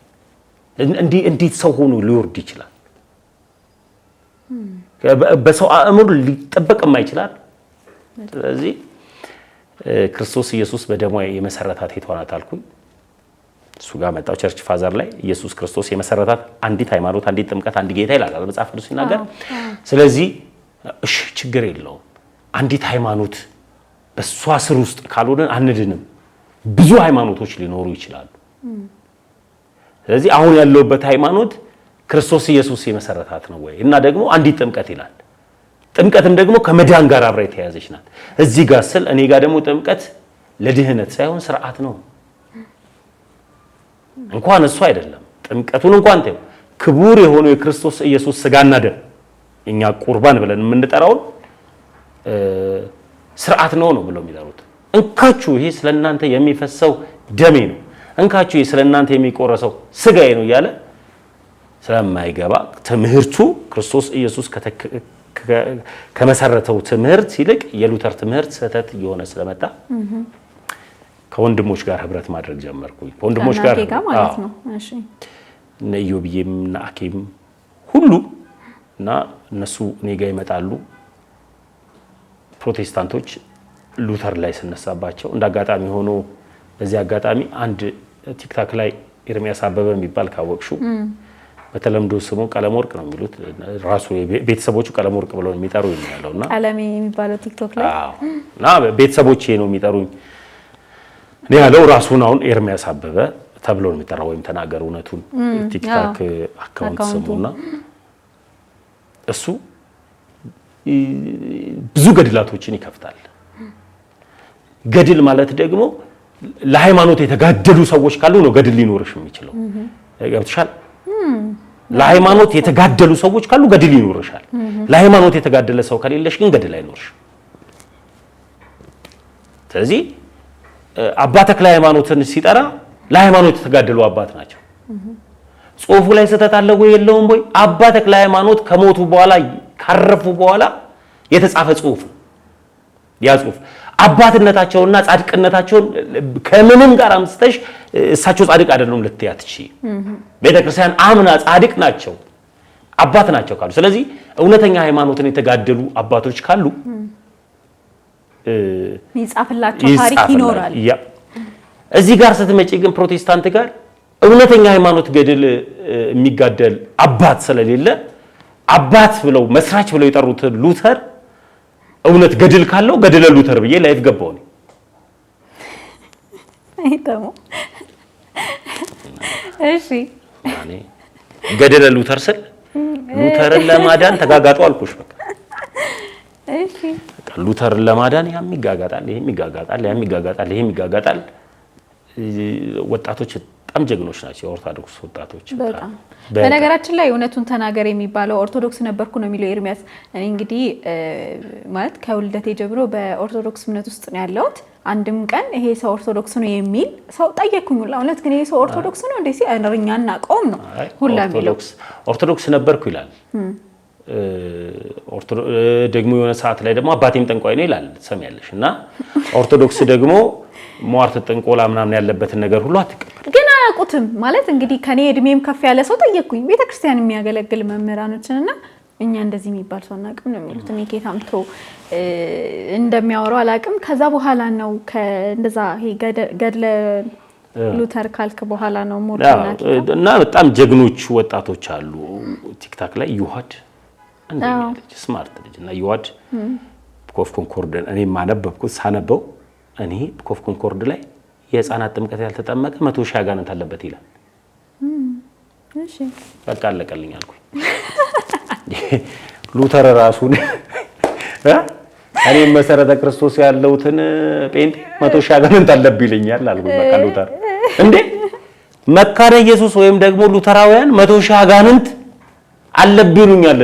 እንዴት ሰው ሆኖ ሊወርድ ይችላል? በሰው አእምሮ ሊጠበቅ የማይችላል። ስለዚህ ክርስቶስ ኢየሱስ በደሙ የመሰረታት የቷናት አልኩኝ። እሱ ጋር መጣው ቸርች ፋዘር ላይ ኢየሱስ ክርስቶስ የመሰረታት አንዲት ሃይማኖት፣ አንዲት ጥምቀት፣ አንድ ጌታ ይላል መጽሐፍ ቅዱስ ሲናገር። ስለዚህ እሺ ችግር የለውም አንዲት ሃይማኖት በሷ ስር ውስጥ ካልሆነ አንድንም። ብዙ ሃይማኖቶች ሊኖሩ ይችላሉ። ስለዚህ አሁን ያለውበት ሃይማኖት ክርስቶስ ኢየሱስ የመሰረታት ነው ወይ? እና ደግሞ አንዲት ጥምቀት ይላል። ጥምቀትም ደግሞ ከመዳን ጋር አብራ የተያዘች ናት። እዚህ ጋር ስል እኔ ጋር ደግሞ ጥምቀት ለድህነት ሳይሆን ስርዓት ነው። እንኳን እሱ አይደለም ጥምቀቱን እንኳን ተው ክቡር የሆነው የክርስቶስ ኢየሱስ ስጋና ደም እኛ ቁርባን ብለን የምንጠራውን ስርዓት ነው ብለው የሚጠሩት። እንካችሁ ይሄ ስለናንተ የሚፈሰው ደሜ ነው፣ እንካችሁ ይሄ ስለናንተ የሚቆረሰው ስጋዬ ነው እያለ ስለማይገባ ትምህርቱ ክርስቶስ ኢየሱስ ከመሰረተው ትምህርት ይልቅ የሉተር ትምህርት ስህተት እየሆነ ስለመጣ ከወንድሞች ጋር ህብረት ማድረግ ጀመርኩኝ። ከወንድሞች ጋር ማለት ነው። እሺ እነ ኢዮብዬም እና አኬም ሁሉ እና እነሱ እኔ ጋር ይመጣሉ። ፕሮቴስታንቶች ሉተር ላይ ስነሳባቸው እንዳጋጣሚ ሆኖ በዚህ አጋጣሚ አንድ ቲክታክ ላይ ኤርሚያስ አበበ የሚባል ካወቅሹ በተለምዶ ስሙ ቀለም ወርቅ ነው የሚሉት ራሱ ቤተሰቦቹ ቀለም ወርቅ ብለው የሚጠሩ ያለውና ቀለሜ የሚባለው ቲክቶክ ላይ እና ቤተሰቦቼ ነው የሚጠሩኝ እኔ ያለው ራሱን አሁን ኤርሚያስ አበበ ተብሎ ነው የሚጠራው ወይም ተናገር እውነቱን ቲክታክ አካውንት ስሙና እሱ ብዙ ገድላቶችን ይከፍታል። ገድል ማለት ደግሞ ለሃይማኖት የተጋደሉ ሰዎች ካሉ ነው ገድል ሊኖርሽ የሚችለው። ገብቶሻል? ለሃይማኖት የተጋደሉ ሰዎች ካሉ ገድል ይኖርሻል። ለሃይማኖት የተጋደለ ሰው ከሌለሽ ግን ገድል አይኖርሽ። ስለዚህ አባ ተክለ ሃይማኖትን ሲጠራ ለሃይማኖት የተጋደሉ አባት ናቸው። ጽሁፉ ላይ ስህተት አለ ወይ የለውም ወይ? አባ ተክለ ሃይማኖት ከሞቱ በኋላ ካረፉ በኋላ የተጻፈ ጽሁፍ ያ ጽሁፍ አባትነታቸውና ጻድቅነታቸውን ከምንም ጋር አምስተሽ እሳቸው ጻድቅ አይደሉም ልትያትቺ ቤተክርስቲያን አምና ጻድቅ ናቸው አባት ናቸው ካሉ ስለዚህ እውነተኛ ሃይማኖትን የተጋደሉ አባቶች ካሉ ይጻፍላቸው ታሪክ ይኖራል። እዚህ ጋር ስትመጪ ግን ፕሮቴስታንት ጋር እውነተኛ ሃይማኖት ገድል የሚጋደል አባት ስለሌለ አባት ብለው መስራች ብለው የጠሩት ሉተር እውነት ገድል ካለው ገድለ ሉተር ብዬ ላይፍ ገባው ነው። አይተሙ እሺ ማኔ ገድለ ሉተር ስል ሉተርን ለማዳን ተጋጋጡ አልኩሽ። በቃ እሺ ሉተር ለማዳን ያም ይጋጋጣል፣ ይሄም ይጋጋጣል፣ ያም ይጋጋጣል፣ ይሄም ይጋጋጣል። ወጣቶች በጣም ጀግኖች ናቸው የኦርቶዶክስ ወጣቶች። በጣም በነገራችን ላይ እውነቱን ተናገር የሚባለው ኦርቶዶክስ ነበርኩ ነው የሚለው ኤርሚያስ። እኔ እንግዲህ ማለት ከውልደቴ ጀምሮ በኦርቶዶክስ እምነት ውስጥ ነው ያለሁት። አንድም ቀን ይሄ ሰው ኦርቶዶክስ ነው የሚል ሰው ጠየቅኩኝ። እውነት ግን ይሄ ሰው ኦርቶዶክስ ነው እንዴ? እኛና ቆም ነው ሁላ የሚለው ኦርቶዶክስ ነበርኩ ይላል። ደግሞ የሆነ ሰዓት ላይ ደግሞ አባቴም ጠንቋይ ነው ይላል ሰሚያለሽ። እና ኦርቶዶክስ ደግሞ ሟርት ጥንቆላ ምናምን ያለበትን ነገር ሁሉ አትቀበል። ግን አያውቁትም ማለት እንግዲህ ከኔ እድሜም ከፍ ያለ ሰው ጠየቅኩኝ። ቤተክርስቲያን የሚያገለግል መምህራኖችንና እኛ እንደዚህ የሚባል ሰው አናውቅም ነው የሚሉት። እኔ ኬት አምጥቶ እንደሚያወራው አላውቅም። ከዛ በኋላ ነው እንደዛ ይሄ ገድለ ሉተር ካልክ በኋላ ነው ሞርና እና በጣም ጀግኖች ወጣቶች አሉ ቲክታክ ላይ ዩሃድ አንደኛ ልጅ ስማርት ልጅ እና ዩሃድ ኮፍ ኮንኮርድ እኔ ማነበብኩት ሳነበው እኔ ኮፍ ኮንኮርድ ላይ የህፃናት ጥምቀት ያልተጠመቀ 100,000 አጋንንት አለበት ይላል። እሺ በቃ አለቀልኝ አልኩኝ። ሉተር ራሱን እኔ መሰረተ ክርስቶስ ያለውትን ጴንጤ 100,000 አጋንንት አለብ ይለኛል አልኩኝ። በቃ ሉተር እንዴ መካነ ኢየሱስ ወይም ደግሞ ሉተራውያን 100,000 አጋንንት አለብ ይሉኛል።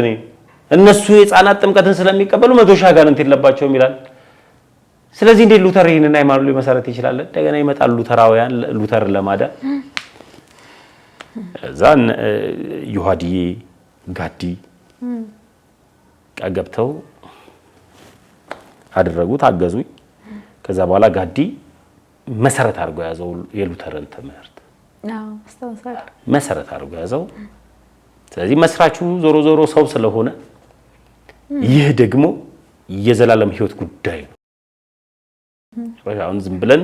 እነሱ የህፃናት ጥምቀትን ስለሚቀበሉ 100,000 አጋንንት የለባቸውም ይላል። ስለዚህ እንዴ ሉተር ይሄንን ሃይማኖት ሊመሰረት ይችላል? እንደገና ይመጣሉ ሉተራውያን ሉተር ለማዳን እዛን ዩሃዲዬ ጋዲ ገብተው አደረጉት፣ አገዙኝ። ከዛ በኋላ ጋዲ መሰረት አድርጎ ያዘው የሉተርን ትምህርት መሰረት አድርጎ ያዘው። ስለዚህ መስራቹ ዞሮ ዞሮ ሰው ስለሆነ ይህ ደግሞ የዘላለም ህይወት ጉዳይ ነው። አሁን ዝም ብለን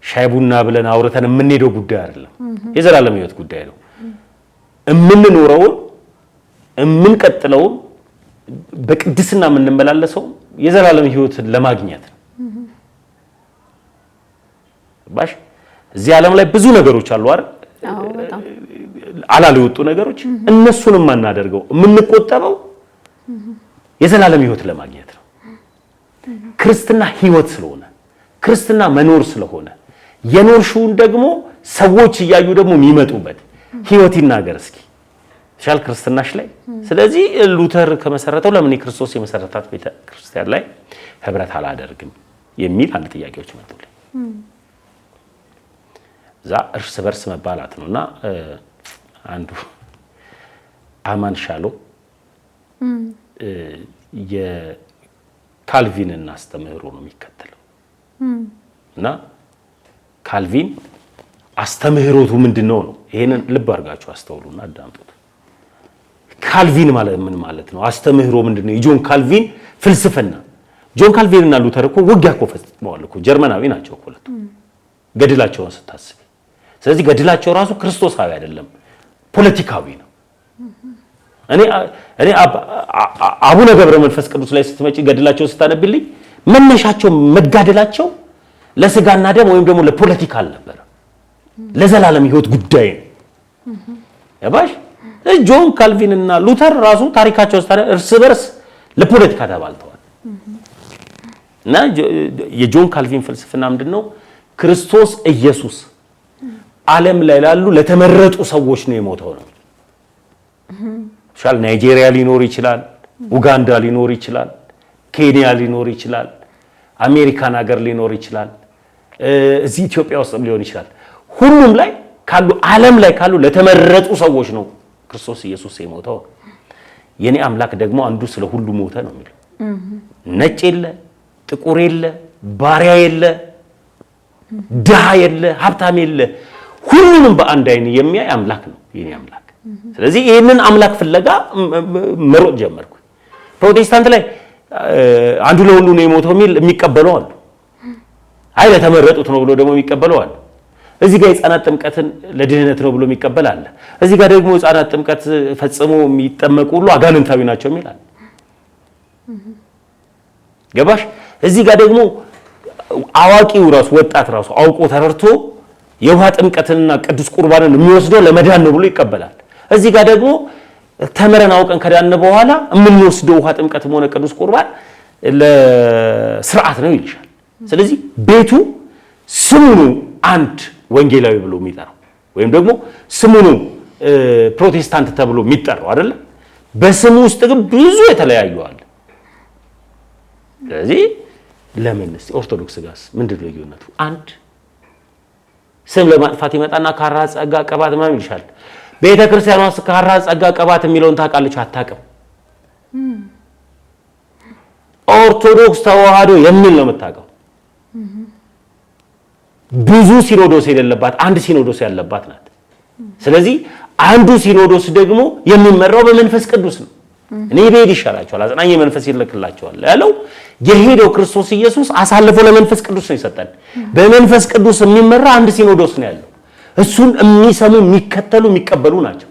ሻይ ቡና ብለን አውርተን የምንሄደው ጉዳይ አይደለም። የዘላለም ህይወት ጉዳይ ነው። የምንኖረው የምንቀጥለው በቅድስና የምንመላለሰው የዘላለም ህይወትን ለማግኘት ነው። ባሽ እዚህ ዓለም ላይ ብዙ ነገሮች አሉ አይደል? አላሉ የወጡ ነገሮች እነሱንም ማናደርገው የምንቆጠበው የዘላለም ህይወት ለማግኘት ነው። ክርስትና ህይወት ስለሆነ ክርስትና መኖር ስለሆነ የኖርሽውን ደግሞ ሰዎች እያዩ ደግሞ የሚመጡበት ህይወት ይናገር እስኪ ሻል ክርስትናሽ ላይ። ስለዚህ ሉተር ከመሰረተው ለምን ክርስቶስ የመሰረታት ቤተ ክርስቲያን ላይ ህብረት አላደርግም የሚል አንድ ጥያቄዎች መጡልኝ። ዛ እርስ በርስ መባላት ነውና አንዱ አማን ሻሎ የካልቪንን አስተምህሮ ነው የሚከተለው እና ካልቪን አስተምህሮቱ ምንድነው ነው? ይሄንን ልብ አድርጋችሁ አስተውሉና አዳምጡት። ካልቪን ማለት ምን ማለት ነው? አስተምህሮ ምንድነው? የጆን ካልቪን ፍልስፍና። ጆን ካልቪን እና ሉተር እኮ ውጊያ እኮ ፈጽመዋል እኮ። ጀርመናዊ ናቸው እኮ ሁለቱ ገድላቸውን ስታስብ። ስለዚህ ገድላቸው ራሱ ክርስቶሳዊ አይደለም፣ ፖለቲካዊ ነው። እኔ አቡነ ገብረ መንፈስ ቅዱስ ላይ ስትመጪ ገድላቸው ስታነብልኝ መነሻቸው መጋደላቸው ለስጋና ደም ወይም ደግሞ ለፖለቲካ አልነበረ፣ ለዘላለም ህይወት ጉዳይ ነው። ያባሽ ጆን ካልቪን እና ሉተር ራሱ ታሪካቸው እርስ በርስ ለፖለቲካ ተባልተዋል። እና የጆን ካልቪን ፍልስፍና ምንድነው? ክርስቶስ ኢየሱስ ዓለም ላይ ላሉ ለተመረጡ ሰዎች ነው የሞተው ነው። ሻል ናይጄሪያ ሊኖር ይችላል፣ ኡጋንዳ ሊኖር ይችላል፣ ኬንያ ሊኖር ይችላል፣ አሜሪካን ሀገር ሊኖር ይችላል፣ እዚህ ኢትዮጵያ ውስጥ ሊሆን ይችላል። ሁሉም ላይ ካሉ ዓለም ላይ ካሉ ለተመረጡ ሰዎች ነው ክርስቶስ ኢየሱስ የሞተው። የኔ አምላክ ደግሞ አንዱ ስለ ሁሉ ሞተ ነው የሚለው። ነጭ የለ፣ ጥቁር የለ፣ ባሪያ የለ፣ ድሃ የለ፣ ሀብታም የለ፣ ሁሉንም በአንድ አይን የሚያይ አምላክ ነው የኔ አምላክ። ስለዚህ ይሄንን አምላክ ፍለጋ መሮጥ ጀመርኩ። ፕሮቴስታንት ላይ አንዱ ለሁሉ ነው የሞተው የሚል የሚቀበለው አሉ። አይ ለተመረጡት ነው ብሎ ደግሞ የሚቀበለው አለ። እዚህ ጋር የሕፃናት ጥምቀትን ለድህነት ነው ብሎ የሚቀበል አለ። እዚህ ጋር ደግሞ ሕፃናት ጥምቀት ፈጽሞ የሚጠመቁ ሁሉ አጋንንታዊ ናቸው የሚል አለ። ገባሽ? እዚህ ጋር ደግሞ አዋቂው ራሱ ወጣት ራሱ አውቆ ተረድቶ የውሃ ጥምቀትንና ቅዱስ ቁርባንን የሚወስደው ለመዳን ነው ብሎ ይቀበላል። እዚህ ጋር ደግሞ ተመረን አውቀን ከዳን በኋላ የምንወስደው ውሃ ጥምቀትም ሆነ ቅዱስ ቁርባን ለስርዓት ነው ይልሻል። ስለዚህ ቤቱ ስሙኑ አንድ ወንጌላዊ ብሎ የሚጠራው ወይም ደግሞ ስሙኑ ፕሮቴስታንት ተብሎ የሚጠራው አይደለ? በስሙ ውስጥ ግን ብዙ የተለያዩ አለ። ስለዚህ ለምን እስቲ ኦርቶዶክስ ጋርስ ምንድነው ልዩነቱ? አንድ ስም ለማጥፋት ይመጣና ካራ ጸጋ ቀባት ምናምን ይልሻል። ቤተ ክርስቲያኗ ውስጥ ካራ ጸጋ ቀባት የሚለውን ታውቃለች? አታውቅም። ኦርቶዶክስ ተዋህዶ የሚል ነው የምታውቀው። ብዙ ሲኖዶስ የሌለባት አንድ ሲኖዶስ ያለባት ናት። ስለዚህ አንዱ ሲኖዶስ ደግሞ የሚመራው በመንፈስ ቅዱስ ነው። እኔ ብሄድ ይሻላቸዋል፣ አጽናኝ መንፈስ ይልክላቸዋል ያለው የሄደው ክርስቶስ ኢየሱስ አሳልፎ ለመንፈስ ቅዱስ ነው የሰጠን። በመንፈስ ቅዱስ የሚመራ አንድ ሲኖዶስ ነው ያለው። እሱን የሚሰሙ የሚከተሉ የሚቀበሉ ናቸው።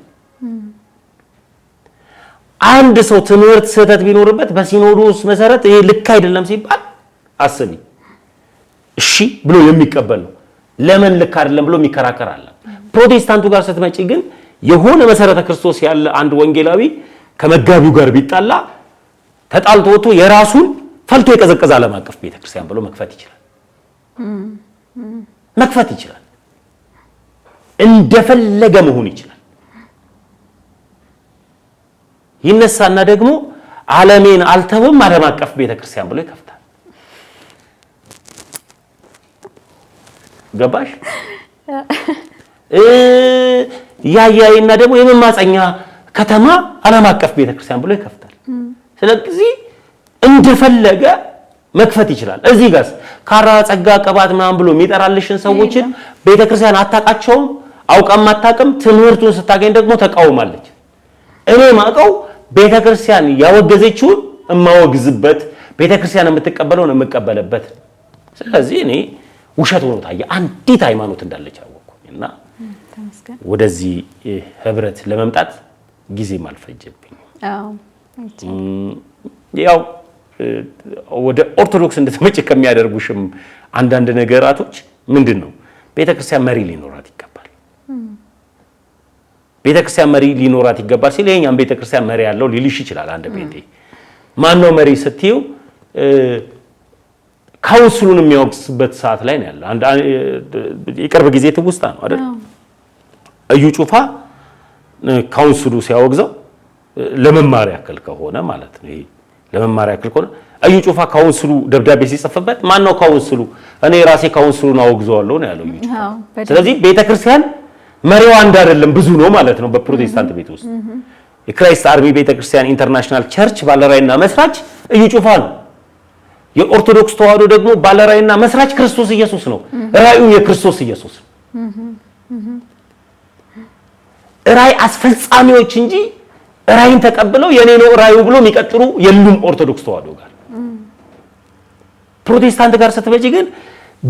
አንድ ሰው ትምህርት ስህተት ቢኖርበት በሲኖዶስ መሰረት ይሄ ልክ አይደለም ሲባል አስቢ እሺ ብሎ የሚቀበል ነው። ለምን ልክ አይደለም ብሎ የሚከራከር አለ። ፕሮቴስታንቱ ጋር ስትመጪ ግን የሆነ መሰረተ ክርስቶስ ያለ አንድ ወንጌላዊ ከመጋቢው ጋር ቢጣላ ተጣልቶ ወጥቶ የራሱን ፈልቶ የቀዘቀዘ ዓለም አቀፍ ቤተክርስቲያን ብሎ መክፈት ይችላል። እንደፈለገ መሆን ይችላል። ይነሳና ደግሞ ዓለሜን አልተውም ዓለም አቀፍ ቤተክርስቲያን ብሎ ይከፍታል። ገባሽ? ያያይና ደግሞ የመማፀኛ ከተማ ዓለም አቀፍ ቤተክርስቲያን ብሎ ይከፍታል። ስለዚህ እንደፈለገ መክፈት ይችላል። እዚህ ጋርስ ካራ ጸጋ ቀባት ምናምን ብሎ የሚጠራልሽን ሰዎችን ቤተክርስቲያን አታውቃቸውም፣ አውቃም አታውቅም። ትምህርቱን ስታገኝ ደግሞ ተቃውማለች። እኔ ማውቀው ቤተክርስቲያን ያወገዘችውን እማወግዝበት፣ ቤተክርስቲያን የምትቀበለውን የምቀበልበት። ስለዚህ እኔ ውሸት ሆኖ ታየ አንዲት ሃይማኖት እንዳለች አወቅኩኝና ወደዚህ ህብረት ለመምጣት ጊዜም አልፈጀብኝ። ያው ወደ ኦርቶዶክስ እንድትመጪ ከሚያደርጉሽም አንዳንድ ነገራቶች ምንድነው ቤተክርስቲያን መሪ ሊኖራት ይገባል። ቤተክርስቲያን መሪ ሊኖራት ይገባል ሲል የኛም ቤተክርስቲያን መሪ ያለው ሊልሽ ይችላል። አንድ ጴንጤ ማን ነው መሪ ስትዩ ካውንስሉን የሚያወግዝበት ሰዓት ላይ ነው ያለው። የቅርብ ጊዜ ትውስታ ነው አይደል? እዩ ጩፋ ካውንስሉ ሲያወግዘው ለመማሪያ ያክል ከሆነ ማለት ነው። ይሄ ለመማሪያ ያክል ከሆነ እዩ ጩፋ ካውንስሉ ደብዳቤ ሲጽፍበት ማን ነው ካውንስሉ? እኔ ራሴ ካውንስሉን አወግዘዋለሁ ነው ያለው እዩ ጩፋ። ስለዚህ ቤተክርስቲያን መሪዋ አንድ አይደለም ብዙ ነው ማለት ነው። በፕሮቴስታንት ቤት ውስጥ የክራይስት አርሚ ቤተክርስቲያን ኢንተርናሽናል ቸርች ባለራዕይና መስራች እዩ ጩፋ ነው። የኦርቶዶክስ ተዋህዶ ደግሞ ባለራዕይና መስራች ክርስቶስ ኢየሱስ ነው። ራዕዩ የክርስቶስ ኢየሱስ ነው። ራዕይ አስፈጻሚዎች እንጂ ራዕይን ተቀብለው የኔ ነው ራዕዩ ብሎ የሚቀጥሩ የሉም ኦርቶዶክስ ተዋህዶ ጋር። ፕሮቴስታንት ጋር ስትመጪ ግን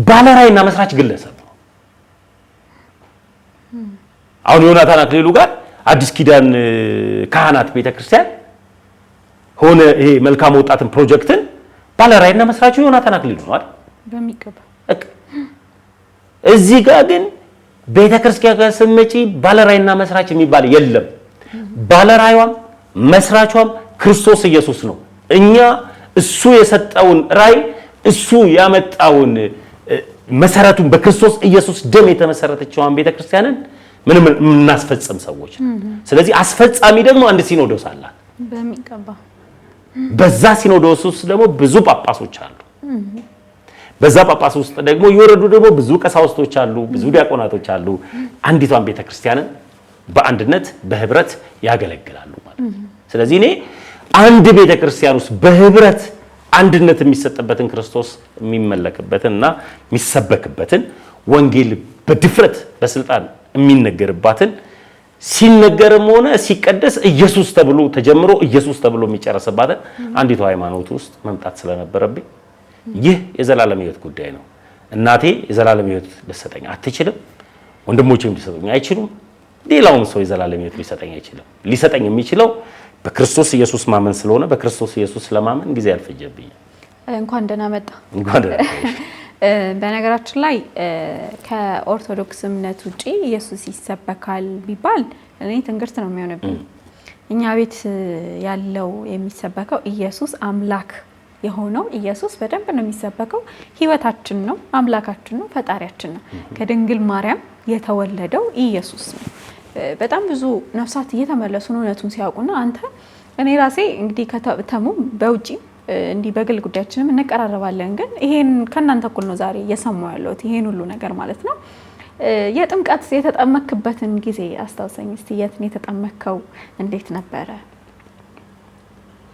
ባለራዕይና መስራች ግለሰብ ነው። አሁን ዮናታን አክሊሉ ጋር አዲስ ኪዳን ካህናት ቤተክርስቲያን ሆነ ይሄ መልካም ወጣትን ፕሮጀክትን ባለራዕይና መስራቹ ዮናታን አክሊሉ ነው አይደል? በሚገባ እዚህ ጋር ግን ቤተክርስቲያን ጋር ስትመጪ ባለራዕይና መስራች የሚባል የለም። ባለራዕይዋም መስራቿም ክርስቶስ ኢየሱስ ነው። እኛ እሱ የሰጠውን ራዕይ እሱ ያመጣውን መሰረቱን በክርስቶስ ኢየሱስ ደም የተመሰረተችውን ቤተክርስቲያንን ምንም እናስፈጽም ሰዎች። ስለዚህ አስፈጻሚ ደግሞ አንድ ሲኖዶስ አለ በሚገባ። በዛ ሲኖዶስ ውስጥ ደግሞ ብዙ ጳጳሶች አሉ። በዛ ጳጳስ ውስጥ ደግሞ ይወረዱ ደግሞ ብዙ ቀሳውስቶች አሉ፣ ብዙ ዲያቆናቶች አሉ። አንዲቷን ቤተክርስቲያንን በአንድነት በህብረት ያገለግላሉ ማለት ነው። ስለዚህ እኔ አንድ ቤተክርስቲያን ውስጥ በህብረት አንድነት የሚሰጥበትን ክርስቶስ የሚመለክበትንና የሚሰበክበትን ወንጌል በድፍረት በስልጣን የሚነገርባትን ሲነገርም ሆነ ሲቀደስ ኢየሱስ ተብሎ ተጀምሮ ኢየሱስ ተብሎ የሚጨረስባትን አንዲቷ ሃይማኖት ውስጥ መምጣት ስለነበረብኝ ይህ የዘላለም ሕይወት ጉዳይ ነው። እናቴ የዘላለም ሕይወት ልትሰጠኝ አትችልም፣ ወንድሞቼም ሊሰጡኝ አይችሉም፣ ሌላውም ሰው የዘላለም ሕይወት ሊሰጠኝ አይችልም። ሊሰጠኝ የሚችለው በክርስቶስ ኢየሱስ ማመን ስለሆነ በክርስቶስ ኢየሱስ ለማመን ጊዜ አልፈጀብኝም። እንኳን ደህና መጣ። እንኳን ደህና በነገራችን ላይ ከኦርቶዶክስ እምነት ውጪ ኢየሱስ ይሰበካል ቢባል እኔ ትንግርት ነው የሚሆንብኝ። እኛ ቤት ያለው የሚሰበከው ኢየሱስ አምላክ የሆነው ኢየሱስ በደንብ ነው የሚሰበከው። ህይወታችን ነው፣ አምላካችን ነው፣ ፈጣሪያችን ነው። ከድንግል ማርያም የተወለደው ኢየሱስ ነው። በጣም ብዙ ነፍሳት እየተመለሱ ነው እውነቱን ሲያውቁና እኔ ራሴ እንግዲህ ከተሙ በውጪ እንዲህ በግል ጉዳያችንም እንቀራረባለን፣ ግን ይሄን ከእናንተ እኩል ነው ዛሬ እየሰማሁ ያለሁት ይሄን ሁሉ ነገር ማለት ነው። የጥምቀት የተጠመክበትን ጊዜ አስታውሰኝ እስቲ። የት ነው የተጠመከው? እንዴት ነበረ?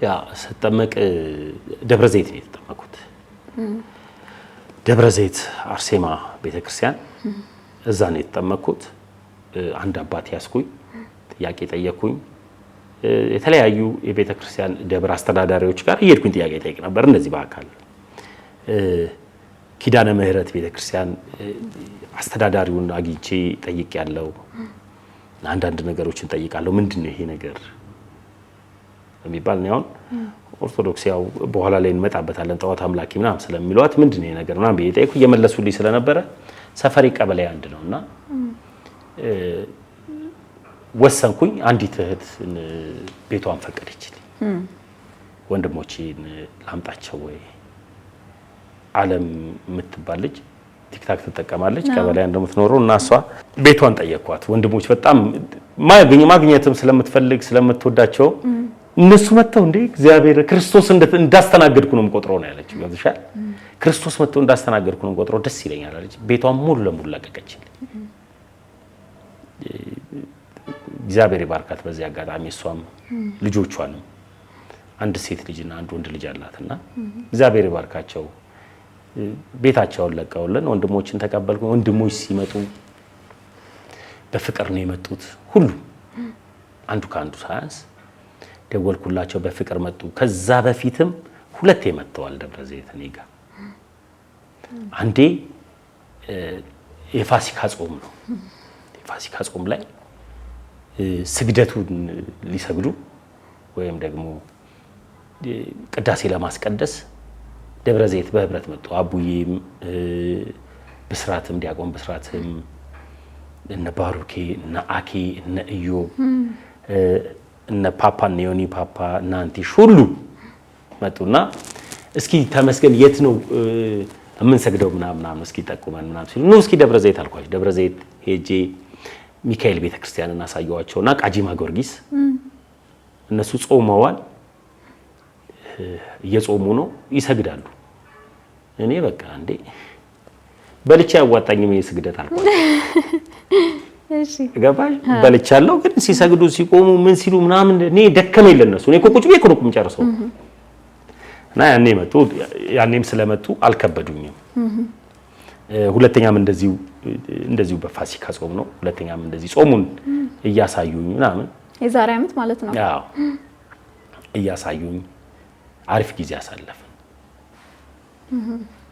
ያ ስጠመቅ ደብረ ዘይት ነው የተጠመኩት። ደብረ ዘይት አርሴማ ቤተክርስቲያን እዛ ነው የተጠመኩት። አንድ አባት ያስኩኝ፣ ጥያቄ ጠየቅኩኝ። የተለያዩ የቤተክርስቲያን ደብር አስተዳዳሪዎች ጋር እየሄድኩኝ ጥያቄ ጠይቅ ነበር። እንደዚህ በአካል ኪዳነ ምህረት ቤተክርስቲያን አስተዳዳሪውን አግኝቼ ጠይቅ ያለው አንዳንድ ነገሮችን ጠይቃለሁ። ምንድነው ይሄ ነገር የሚባል ነው። ኦርቶዶክስ ያው በኋላ ላይ እንመጣበታለን ጣዖት አምላኪ ምናምን ስለሚሏት ምንድነው ይሄ ነገር ምናምን ብዬ ጠይቁ። እየመለሱልኝ ስለነበረ ሰፈሪ ቀበሌ 1 ነውና ወሰንኩኝ። አንዲት እህት ቤቷን ፈቀደችልኝ። ወንድሞቼን ላምጣቸው ወይ ዓለም የምትባል ልጅ ቲክታክ ትጠቀማለች፣ ቀበሌ 1 እንደምትኖረው እና እሷ ቤቷን ጠየኳት። ወንድሞች በጣም ማግኘትም ስለምትፈልግ ስለምትወዳቸው እነሱ መጥተው እንዴ እግዚአብሔር ክርስቶስ እንዳስተናገድኩ ነው የምቆጥረው ነው ያለችው። ገብቶሻል? ክርስቶስ መጥተው እንዳስተናገድኩ ነው የምቆጥረው፣ ደስ ይለኛል አለች። ቤቷን ሙሉ ለሙሉ ለቀቀችልኝ። እግዚአብሔር ይባርካት። በዚህ አጋጣሚ እሷም ልጆቿንም አንድ ሴት ልጅና አንድ ወንድ ልጅ አላትና እግዚአብሔር ይባርካቸው። ቤታቸውን ለቀውልን ወንድሞችን ተቀበልኩ። ወንድሞች ሲመጡ በፍቅር ነው የመጡት። ሁሉ አንዱ ከአንዱ ሳያንስ ደወልኩላቸው፣ በፍቅር መጡ። ከዛ በፊትም 2 መጥተዋል ደብረ ዘይት እኔ ጋር። አንዴ የፋሲካ ጾም ነው። የፋሲካ ጾም ላይ ስግደቱን ሊሰግዱ ወይም ደግሞ ቅዳሴ ለማስቀደስ ደብረ ዘይት በህብረት መጡ። አቡዬም ብስራትም ዲያቆን ብስራትም እነ ባሩኬ እነ አኬ እነ ኢዮብ እነ ፓፓ እነ ዮኒ ፓፓ እና አንቲሽ ሁሉ መጡና እስኪ ተመስገን የት ነው የምንሰግደው ምናምን እስኪ ጠቁመን ምናምን ሲሉ ነው እስኪ ደብረ ዘይት አልኳቸው። ደብረ ዘይት ሄጄ ሚካኤል ቤተክርስቲያንን አሳየዋቸውና ቃጂማ ጊዮርጊስ እነሱ ጾመዋል፣ እየጾሙ ነው ይሰግዳሉ። እኔ በቃ እንዴ በልቻ ያዋጣኝም ስግደት አልኳቸው። እሺ ገባሽ? በልቻለሁ፣ ግን ሲሰግዱ ሲቆሙ ምን ሲሉ ምናምን እኔ ደከመኝ ለነሱ። እኔ እኮ ቁጭ ብዬ እኮ ነው የምጨርሰው። እና ያኔም ስለመጡ አልከበዱኝም። ሁለተኛም እንደዚሁ በፋሲካ ጾም ነው። ሁለተኛም እንደዚህ ጾሙን እያሳዩኝ ምናምን የዛሬ ዓመት ማለት ነው። አዎ እያሳዩኝ አሪፍ ጊዜ አሳለፍን።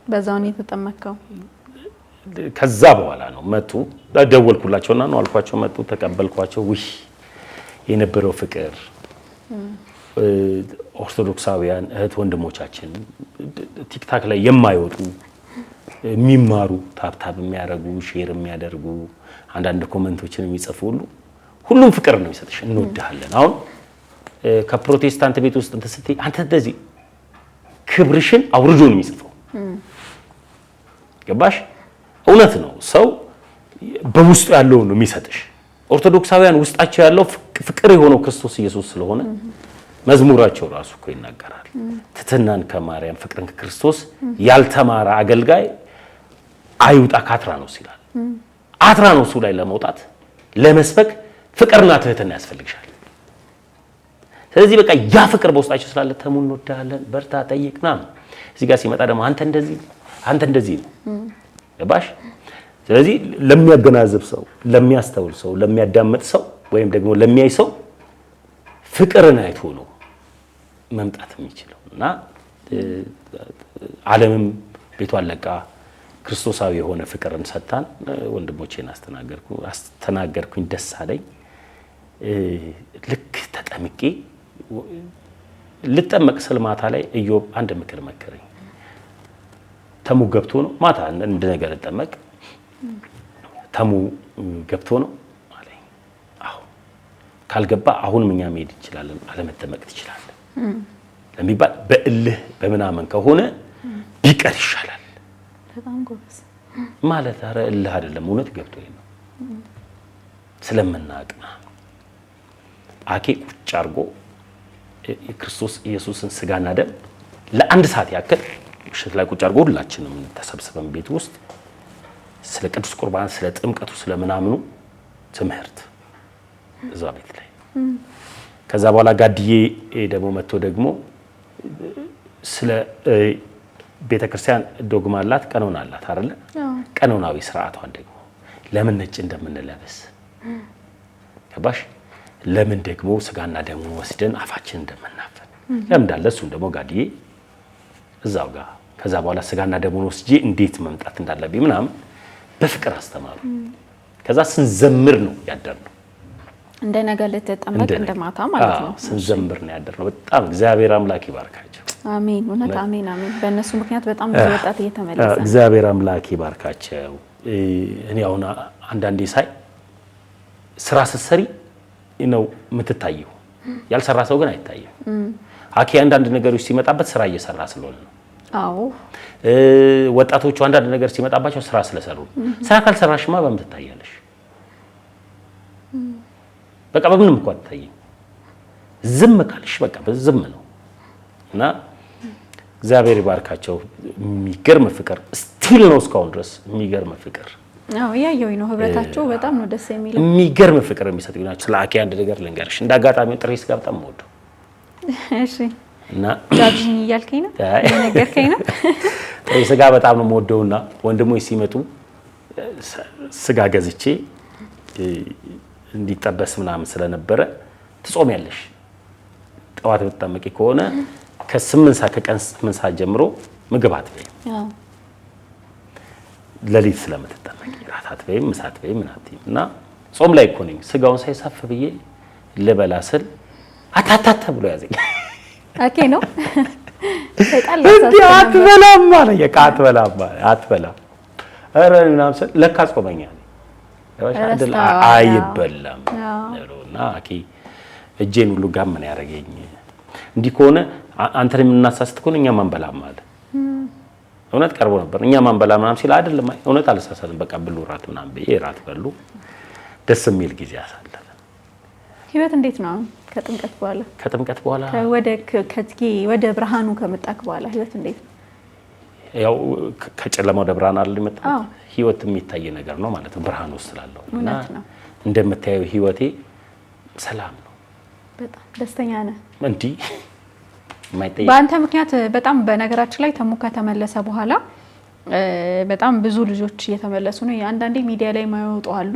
በዛው ነው የተጠመቀው። ከዛ በኋላ ነው መጡ። ደወልኩላቸውና ነው አልኳቸው። መጡ፣ ተቀበልኳቸው። ውይ የነበረው ፍቅር ኦርቶዶክሳውያን እህት ወንድሞቻችን ቲክታክ ላይ የማይወጡ የሚማሩ ታብታብ የሚያደርጉ ሼር የሚያደርጉ አንዳንድ ኮሜንቶችን የሚጽፉ ሁሉም ፍቅር ነው የሚሰጥሽ። እንወድሃለን። አሁን ከፕሮቴስታንት ቤት ውስጥ እንትን ስትይ አንተ እንደዚህ ክብርሽን አውርዶ ነው የሚጽፈው። ገባሽ? እውነት ነው። ሰው በውስጡ ያለው ነው የሚሰጥሽ። ኦርቶዶክሳውያን ውስጣቸው ያለው ፍቅር የሆነው ክርስቶስ ኢየሱስ ስለሆነ መዝሙራቸው ራሱ እኮ ይናገራል። ትሕትናን ከማርያም ፍቅርን ከክርስቶስ ያልተማረ አገልጋይ አይውጣ ከአትራኖስ ይላል። አትራኖሱ ላይ ለመውጣት ለመስበክ ፍቅርና ትሕትና ያስፈልግሻል። ስለዚህ በቃ ያ ፍቅር በውስጣቸው ስላለ ተሙ እንወዳለን፣ በርታ፣ ጠይቅና እዚህ ጋር ሲመጣ ደግሞ አንተ እንደዚህ ነው። ገባሽ? ስለዚህ ለሚያገናዝብ ሰው፣ ለሚያስተውል ሰው፣ ለሚያዳምጥ ሰው ወይም ደግሞ ለሚያይ ሰው ፍቅርን አይቶ ነው መምጣት የሚችለው እና ዓለምም ቤቷን ለቃ ክርስቶሳዊ የሆነ ፍቅርን ሰጣን። ወንድሞቼን አስተናገርኩኝ፣ ደስ አለኝ። ልክ ተጠምቄ ልጠመቅ ስል ማታ ላይ ኢዮብ አንድ ምክር መከረኝ። ተሙ ገብቶ ነው ማታ እንደ ነገር ልጠመቅ ተሙ ገብቶ ነው አለኝ። አዎ ካልገባ አሁንም እኛ መሄድ እንችላለን፣ አለመጠመቅ ትችላለን። ለሚባል በእልህ በምናምን ከሆነ ቢቀር ይሻላል። በጣም ጎበዝ ማለት ኧረ እልህ አይደለም እውነት ገብቶኝ ነው ስለምናቅና አኬ ቁጭ አድርጎ የክርስቶስ ኢየሱስን ስጋና ደም ለአንድ ሰዓት ያክል ምሽት ላይ ቁጭ አድርጎ ሁላችንም ተሰብስበን ቤት ውስጥ ስለ ቅዱስ ቁርባን ስለ ጥምቀቱ ስለ ምናምኑ ትምህርት እዛ ቤት ላይ ከዛ በኋላ ጋድዬ ደግሞ መጥቶ ደግሞ ስለ ቤተክርስቲያን ዶግማ አላት ቀኖና አላት አይደለ ቀኖናዊ ስርዓቷን ደግሞ ለምን ነጭ እንደምንለብስ ከባሽ ለምን ደግሞ ስጋና ደሙን ወስደን አፋችን እንደምናፈን ለምን እንዳለ እሱን ደግሞ ጋድዬ እዛው ጋር ከዛ በኋላ ስጋና ደሙን ወስጄ እንዴት መምጣት እንዳለብኝ ምናምን በፍቅር አስተማሩ። ከዛ ስንዘምር ነው ያደርነው እንደ ነገ ልትጠመቅ እንደማታ ማለት ነው። ስንዘምር ነው ያደርነው። በጣም እግዚአብሔር አምላክ ይባርካቸው። አሜን። እውነት አሜን አሜን። በእነሱ ምክንያት በጣም ብዙ ወጣት እየተመለሰ ነው። እግዚአብሔር አምላክ ይባርካቸው። እኔ አሁን አንዳንዴ ሳይ ስራ ስትሰሪ ነው የምትታየው፣ ያልሰራ ሰው ግን አይታየም። አኬ አንዳንድ ነገሮች ሲመጣበት ስራ እየሰራ ስለሆነ ነው። አዎ ወጣቶቹ አንዳንድ ነገር ሲመጣባቸው ስራ ስለሰሩ ስራ ካልሰራሽማ በምን ትታያለሽ? በቃ በምንም እንኳን አትታይም። ዝም ካልሽ በቃ በዝም ነው እና እግዚአብሔር ይባርካቸው። የሚገርም ፍቅር ስቲል ነው እስካሁን ድረስ የሚገርም ፍቅር። አዎ ያየሁኝ ነው። ህብረታቸው በጣም ነው ደስ የሚለው። የሚገርም ፍቅር የሚሰጡ ናቸው። ስለ አኬ አንድ ነገር ልንገርሽ። እንዳጋጣሚው ጥሬ ስጋ በጣም የምወደው እሺ እና ጃጅኝ እያልከኝ ነው ነገርከኝ ነው። ጥሬ ስጋ በጣም ነው የምወደውና ወንድሞች ሲመጡ ስጋ ገዝቼ እንዲጠበስ ምናምን ስለነበረ ትጾሚያለሽ ጠዋት ብትጠመቂ ከሆነ ከ8 ሰዓት ከቀን 8 ሰዓት ጀምሮ ምግብ አትበይም። አዎ ለሊት ስለምትጠመቂ ራት አትበይም፣ ምሳ አትበይም ምናምን እና ጾም ላይ እኮ ነኝ። ስጋውን ሳይሰፍ ብዬ ልበላ ስል አታታተ ብሎ ያዘኝ። አኬ ነው ሰይጣን አትበላም አለ። አትበላም ኧረ ምናምን ስል ለካ ጾመኛ ነኝ። አይበላም ነውና አኬ እጄን ሁሉ ጋር ምን ያደርገኝ እንዲህ ከሆነ አንተን የምናሳስት ከሆነ እኛም አንበላም አለ። እውነት ቀርቦ ነበር እኛም አንበላም ምናምን ሲል አይደለም እውነት አልሳሳትም። በቃ ብሉ ራት ምናምን ብዬ ራት በሉ ደስ የሚል ጊዜ አሳለፈ። ህይወት እንዴት ነው ከጥምቀት በኋላ ወደ ብርሃኑ ከመጣክ በኋላ ህይወት እንዴት ነው? ያው ከጨለማው ወደ ብርሃን አይደል የመጣው? ህይወት የሚታይ ነገር ነው ማለት ነው ብርሃን ውስጥ ስላለው እና እንደምታየው ህይወቴ ሰላም ነው። በጣም ደስተኛ ነህ እንዴ? ማይጠይቅ በአንተ ምክንያት በጣም በነገራችን ላይ ተሙ ከተመለሰ በኋላ በጣም ብዙ ልጆች እየተመለሱ ነው። አንዳንዴ ሚዲያ ላይ ማይወጡ አሉ፣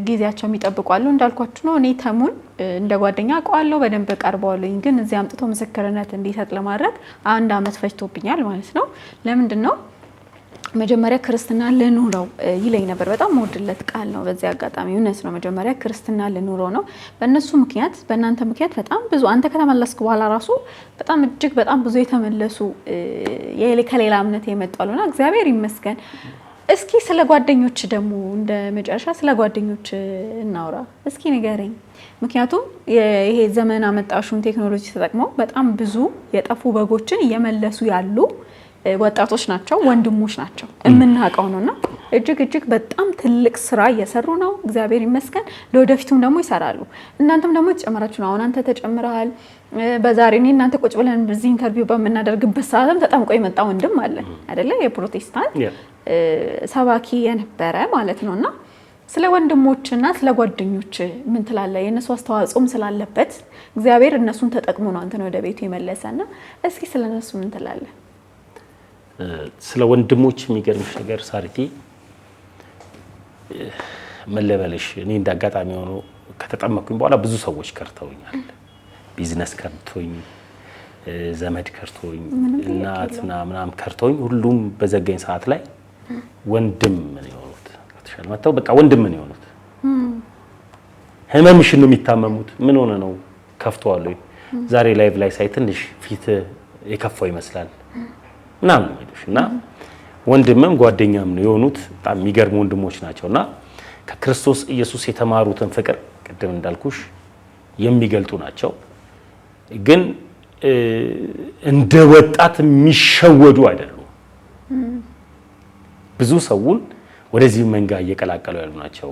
ጊዜያቸው የሚጠብቁ አሉ። እንዳልኳችሁ ነው እኔ ተሙን እንደ ጓደኛ አውቀዋለሁ፣ በደንብ ቀርበዋለሁ። ግን እዚህ አምጥቶ ምስክርነት እንዲሰጥ ለማድረግ 1 አመት ፈጅቶብኛል ማለት ነው። ለምንድን ነው መጀመሪያ ክርስትና ልኑረው ይለኝ ነበር። በጣም ወድለት ቃል ነው። በዚህ አጋጣሚ እውነት ነው። መጀመሪያ ክርስትና ልኑረው ነው። በእነሱ ምክንያት በእናንተ ምክንያት በጣም ብዙ አንተ ከተመለስክ በኋላ ራሱ በጣም እጅግ በጣም ብዙ የተመለሱ ከሌላ እምነት የመጣሉና እግዚአብሔር ይመስገን። እስኪ ስለ ጓደኞች ደግሞ እንደ መጨረሻ ስለ ጓደኞች እናውራ። እስኪ ንገረኝ። ምክንያቱም ይሄ ዘመን አመጣሹን ቴክኖሎጂ ተጠቅመው በጣም ብዙ የጠፉ በጎችን እየመለሱ ያሉ ወጣቶች ናቸው፣ ወንድሞች ናቸው የምናውቀው ነውና እጅግ በጣም ትልቅ ስራ እየሰሩ ነው። እግዚአብሔር ይመስገን። ለወደፊቱም ደግሞ ይሰራሉ። እናንተም ደግሞ ተጨምራችሁ ነው። አሁን አንተ ተጨምረሃል። በዛሬ እኔ እናንተ ቁጭ ብለን በዚህ ኢንተርቪው በምናደርግበት ሰዓትም ተጠምቆ የመጣ ወንድም አለ አይደለ? የፕሮቴስታንት ሰባኪ የነበረ ማለት ነውና ስለ ወንድሞችና ስለ ጓደኞች ምን ትላለህ? የነሱ አስተዋጽኦም ስላለበት እግዚአብሔር እነሱን ተጠቅሞ ነው አንተን ወደ ቤቱ የመለሰና እስኪ ስለነሱ ምን ትላለህ? ስለ ወንድሞች የሚገርምሽ ነገር ሳሪቲ መለበለሽ እኔ እንዳጋጣሚ ሆኖ ከተጠመኩኝ በኋላ ብዙ ሰዎች ከርተውኛል። ቢዝነስ ከርቶኝ፣ ዘመድ ከርቶኝ፣ እናት ምናምን ከርቶኝ፣ ሁሉም በዘገኝ ሰዓት ላይ ወንድም ምን የሆኑት ከተሻለ መጣው በቃ ወንድም ምን የሆኑት ህመምሽን ነው የሚታመሙት። ምን ሆነ ነው ከፍቷል ወይ ዛሬ ላይቭ ላይ ሳይ ትንሽ ፊት የከፋው ይመስላል ምናምን እና ወንድምም ጓደኛም ነው የሆኑት። በጣም የሚገርሙ ወንድሞች ናቸውና ከክርስቶስ ኢየሱስ የተማሩትን ፍቅር ቅድም እንዳልኩሽ የሚገልጡ ናቸው። ግን እንደ ወጣት የሚሸወዱ አይደሉም። ብዙ ሰውን ወደዚህ መንጋ እየቀላቀሉ ያሉ ናቸው።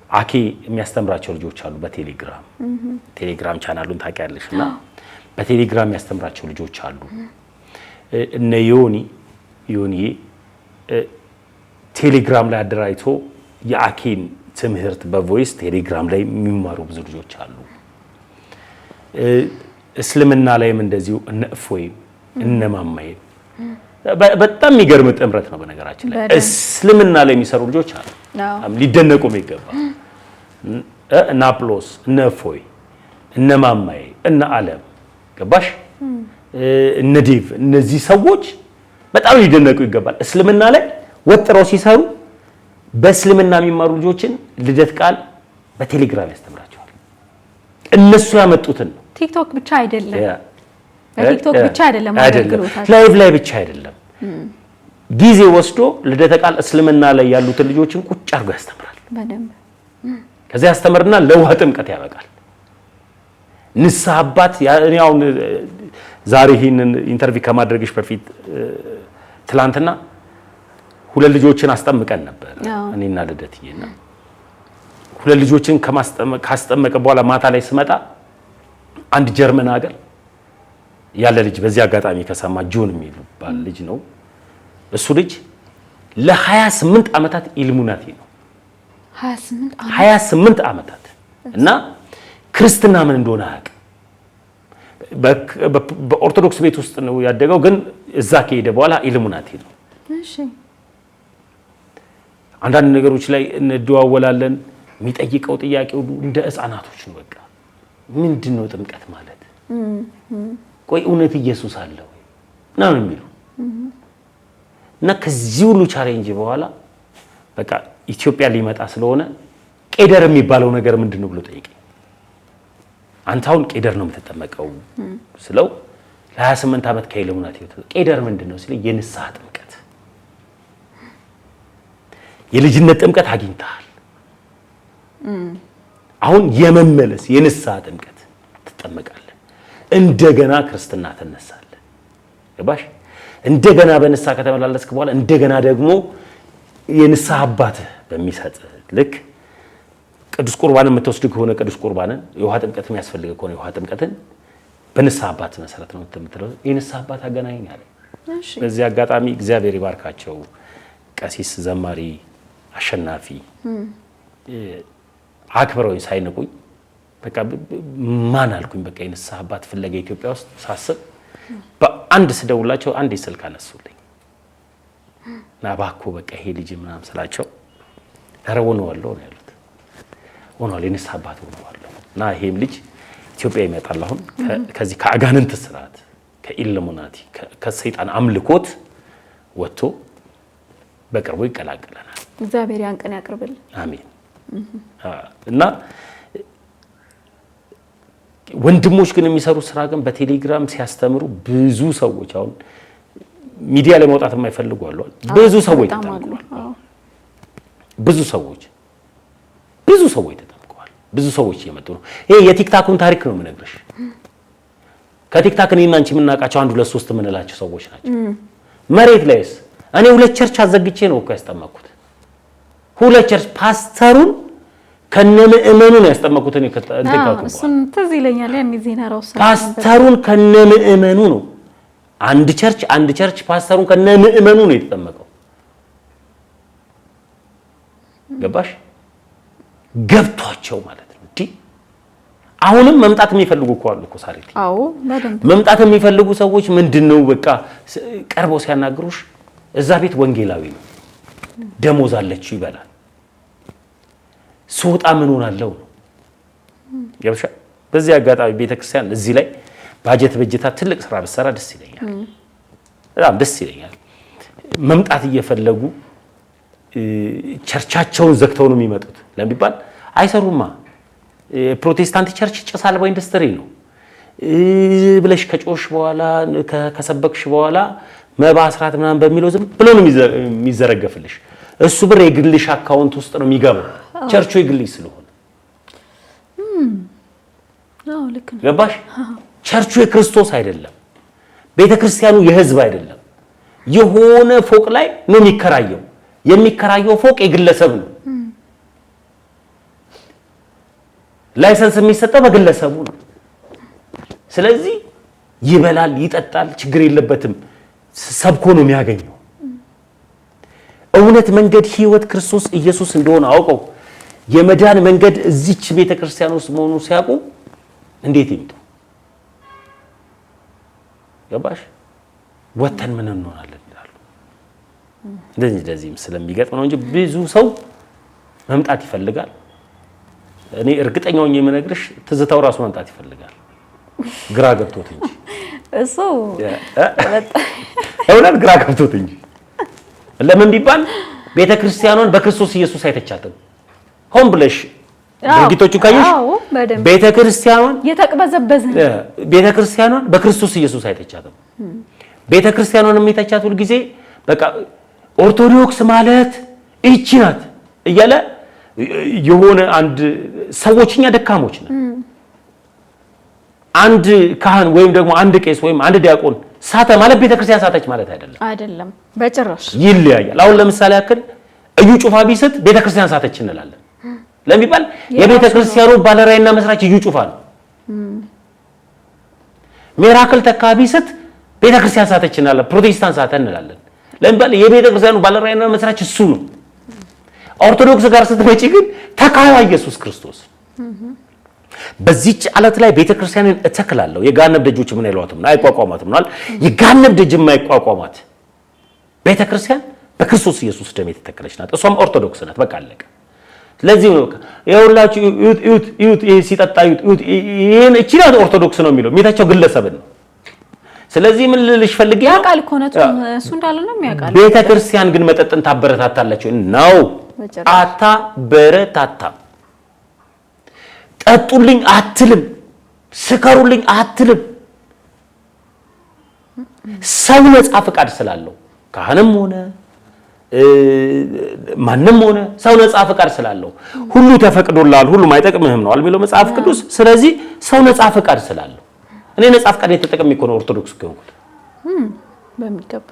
አኬ የሚያስተምራቸው ልጆች አሉ በቴሌግራም ቻናሉን ታውቂያለሽ? እና በቴሌግራም የሚያስተምራቸው ልጆች አሉ። እነ ዮኒዬ ቴሌግራም ላይ አደራጅቶ የአኬን ትምህርት በቮይስ ቴሌግራም ላይ የሚማሩ ብዙ ልጆች አሉ። እስልምና ላይም እንደዚሁ እነ እፎይ እነ ማማዬ በጣም የሚገርም ጥምረት ነው። በነገራችን ላይ እስልምና ላይ የሚሰሩ ልጆች አሉ ሊደነቁም ይገባል። እነ አፕሎስ እነ እፎይ እነ ማማዬ እነ አለም ገባሽ እነ ዴቭ እነዚህ ሰዎች በጣም ሊደነቁ ይገባል። እስልምና ላይ ወጥረው ሲሰሩ በእስልምና የሚማሩ ልጆችን ልደት ቃል በቴሌግራም ያስተምራቸዋል። እነሱ ያመጡትን ነው። ቲክቶክ ብቻ አይደለም በቲክቶክ ብቻ አይደለም አገልግሎታቸው ላይቭ ላይ ብቻ አይደለም። ጊዜ ወስዶ ልደተ ቃል እስልምና ላይ ያሉትን ልጆችን ቁጭ አድርጎ ያስተምራል በደንብ። ከዛ ያስተምርና ለውሃ ጥምቀት ያበቃል። ንስሐ አባት እኔ አሁን ዛሬ ይሄንን ኢንተርቪው ከማድረግሽ በፊት ትላንትና 2 ልጆችን አስጠምቀን ነበር እኔና ልደትዬና 2 ልጆችን ካስጠመቀ በኋላ ማታ ላይ ስመጣ አንድ ጀርመን ሀገር ያለ ልጅ በዚህ አጋጣሚ ከሰማ ጆን የሚባል ልጅ ነው። እሱ ልጅ ለ28 ዓመታት ኢልሙናቲ ነው። 28 ዓመታት እና ክርስትና ምን እንደሆነ አያውቅም። በኦርቶዶክስ ቤት ውስጥ ነው ያደገው፣ ግን እዛ ከሄደ በኋላ ኢልሙናቲ ነው። እሺ አንዳንድ ነገሮች ላይ እንደዋወላለን። የሚጠይቀው ጥያቄ ሁሉ እንደ ሕፃናቶች ነው። በቃ ምንድነው ጥምቀት ማለት? ቆይ እውነት ኢየሱስ አለ ወይ ነው የሚሉ እና ከዚህ ሁሉ ቻሌንጅ በኋላ በቃ ኢትዮጵያ ሊመጣ ስለሆነ ቄደር የሚባለው ነገር ምንድነው ብሎ ጠይቀኝ። አንተ አሁን ቄደር ነው የምትጠመቀው ስለው ለ28 ዓመት ከኢልሙናቲ ቄደር ምንድነው ሲል የንስሐ ጥምቀት የልጅነት ጥምቀት አግኝተሃል። አሁን የመመለስ የንስሐ ጥምቀት ትጠመቃለህ። እንደገና ክርስትና ትነሳለህ። ገባሽ? እንደገና በንስሐ ከተመላለስክ በኋላ እንደገና ደግሞ የንስሐ አባትህ በሚሰጥ ልክ ቅዱስ ቁርባንን የምትወስድ ከሆነ ቅዱስ ቁርባንን፣ የውሃ ጥምቀት የሚያስፈልግ ከሆነ የውሃ ጥምቀትን በንስሐ አባት መሰረት ነው የምትለው። የንስሐ አባት አገናኝ አለ። በዚህ አጋጣሚ እግዚአብሔር ይባርካቸው ቀሲስ ዘማሪ አሸናፊ አክብረውኝ ሳይንቁኝ በቃ ማን አልኩኝ። በቃ የንስሐ አባት ፍለጋ ኢትዮጵያ ውስጥ ሳስብ በአንድ ስደውላቸው አንድ ስልክ አነሱልኝ እና እባክዎ በቃ ይሄ ልጅ ምናምን ስላቸው ኧረ ሆነዋለሁ ነው ያሉት። ሆነዋል፣ የንስሐ አባት ሆነዋለሁ እና ይሄም ልጅ ኢትዮጵያ ይመጣል። አሁን ከዚህ ከአጋንንት ስርዓት ከኢልሙናቲ ከሰይጣን አምልኮት ወጥቶ በቅርቡ ይቀላቀለናል። እግዚአብሔር ያን ቀን ያቅርብልን። አሜን። እና ወንድሞች ግን የሚሰሩ ስራ ግን በቴሌግራም ሲያስተምሩ ብዙ ሰዎች አሁን ሚዲያ ላይ መውጣት የማይፈልጉ አሉ። ብዙ ሰዎች ተጠምቀዋል። ብዙ ሰዎች ተጠምቀዋል። ብዙ ሰዎች እየመጡ ነው። ይሄ የቲክታኩን ታሪክ ነው የምነግርሽ። ከቲክታክ እኔና አንቺ የምናውቃቸው 1 2 3 የምንላቸው ሰዎች ናቸው። መሬት ላይስ እኔ 2 ቸርች አዘግቼ ነው እኮ ያስጠመቅኩት። 2 ቸርች ፓስተሩን ከነምእመኑ ነው ያስጠመቅኩት። እኔ ከቲክታኩ እሱን ትዝ ይለኛል። ያን ዜና ራሱ ፓስተሩን ከነምእመኑ ነው አንድ ቸርች ፓስተሩን ከነምእመኑ ነው የተጠመቀው። ገባሽ? ገብቷቸው ማለት ነው። እንዴ አሁንም መምጣት የሚፈልጉ እኮ አሉ እኮ ሳሪቲ። አዎ በደንብ መምጣት የሚፈልጉ ሰዎች ምንድነው በቃ ቀርበው ሲያናግሩሽ እዛ ቤት ወንጌላዊ ነው ደሞዝ አለችው ይበላል። ሶጣ ምን ሆናለው ነው ያብሻ። በዚህ አጋጣሚ ቤተክርስቲያን እዚህ ላይ ባጀት በጀታ ትልቅ ስራ በሰራ ደስ ይለኛል፣ በጣም ደስ ይለኛል። መምጣት እየፈለጉ ቸርቻቸውን ዘግተው ነው የሚመጡት ለሚባል አይሰሩማ። ፕሮቴስታንት ቸርች ጭስ አልባ ኢንዱስትሪ ነው ብለሽ ከጮሽ በኋላ ከሰበክሽ በኋላ መባ አስራት ምናምን በሚለው ዝም ብሎ ነው የሚዘረገፍልሽ። እሱ ብር የግልሽ አካውንት ውስጥ ነው የሚገባው፣ ቸርቹ የግልሽ ስለሆነ። አዎ ልክ ነው። ገባሽ? ቸርቹ የክርስቶስ አይደለም። ቤተክርስቲያኑ የህዝብ አይደለም። የሆነ ፎቅ ላይ ነው የሚከራየው። የሚከራየው ፎቅ የግለሰብ ነው። ላይሰንስ የሚሰጠው በግለሰቡ ነው። ስለዚህ ይበላል፣ ይጠጣል፣ ችግር የለበትም። ሰብኮ ነው የሚያገኘው። እውነት፣ መንገድ፣ ህይወት ክርስቶስ ኢየሱስ እንደሆነ አውቀው የመዳን መንገድ እዚች ቤተክርስቲያን ውስጥ መሆኑ ሲያውቁ እንዴት ይምጡ? ገባሽ? ወተን ምን እንሆናለን ይላሉ። እንደዚህም ስለሚገጥም ነው እንጂ ብዙ ሰው መምጣት ይፈልጋል። እኔ እርግጠኛ ሆኜ የምነግርሽ ትዝታው ራሱ መምጣት ይፈልጋል፣ ግራ ገብቶት እንጂ እሱ እውነት ግራ ገብቶት እንጂ። ለምን ቢባል ቤተክርስቲያኗን በክርስቶስ ኢየሱስ አይተቻትም። ሆን ብለሽ ድርጊቶቹ ካየሽ ቤተክርስቲያኗን የተቅበዘበዘ ቤተክርስቲያኗን በክርስቶስ ኢየሱስ አይተቻትም። ቤተክርስቲያኗን የሚተቻት ሁሉ ጊዜ በቃ ኦርቶዶክስ ማለት እቺ ናት እያለ የሆነ አንድ ሰዎችኛ ደካሞች ነን። አንድ ካህን ወይም ደግሞ አንድ ቄስ ወይም አንድ ዲያቆን ሳተ ማለት ቤተክርስቲያን ሳተች ማለት አይደለም በጭራሽ ይለያያል። አሁን ለምሳሌ ያክል እዩ ጩፋ ቢስት ቤተክርስቲያን ሳተች እንላለን። ለሚባል የቤተክርስቲያኑ ባለራዕይና መስራች እዩ ጩፋ ነው። ሚራክል ተካ ቢስት ቤተክርስቲያን ሳተች እንላለን፣ ፕሮቴስታንት ሳተ እንላለን። ለሚባል የቤተክርስቲያኑ ባለራዕይና መስራች እሱ ነው። ኦርቶዶክስ ጋር ስትመጪ ግን ተካዋ ኢየሱስ ክርስቶስ። በዚህች ዓለት ላይ ቤተክርስቲያንን እተክላለሁ፣ የገሃነም ደጆች ምን አይሏትም ነው አይቋቋማትም ነው። የገሃነም ደጅ የማይቋቋማት ቤተክርስቲያን በክርስቶስ ኢየሱስ ደም የተተከለች ናት። እሷም ኦርቶዶክስ ናት። በቃ አለቀ። ስለዚህ ነው ይኸውላችሁ እዩት ይሄ ሲጠጣ እዩት ይሄን እቺ ናት ኦርቶዶክስ ነው የሚለው የሚታቸው ግለሰብን ነው። ስለዚህ ምን ልልሽ ፈልጌ ያውቃል እኮ ነው እሱ እንዳለ ነው የሚያውቃል። ቤተክርስቲያን ግን መጠጥን ታበረታታላችሁ ነው? አታበረታታም። ጠጡልኝ አትልም፣ ስከሩልኝ አትልም። ሰው ነፃ ፈቃድ ስላለው ካህንም ሆነ ማንም ሆነ ሰው ነፃ ፈቃድ ስላለው ሁሉ ተፈቅዶላል፣ ሁሉም አይጠቅምህም ነው የሚለው መጽሐፍ ቅዱስ። ስለዚህ ሰው ነፃ ፈቃድ ስላለው እኔ ነፃ ፈቃድ የተጠቀም እኮ ነው ኦርቶዶክስ ከሆንኩት በሚገባ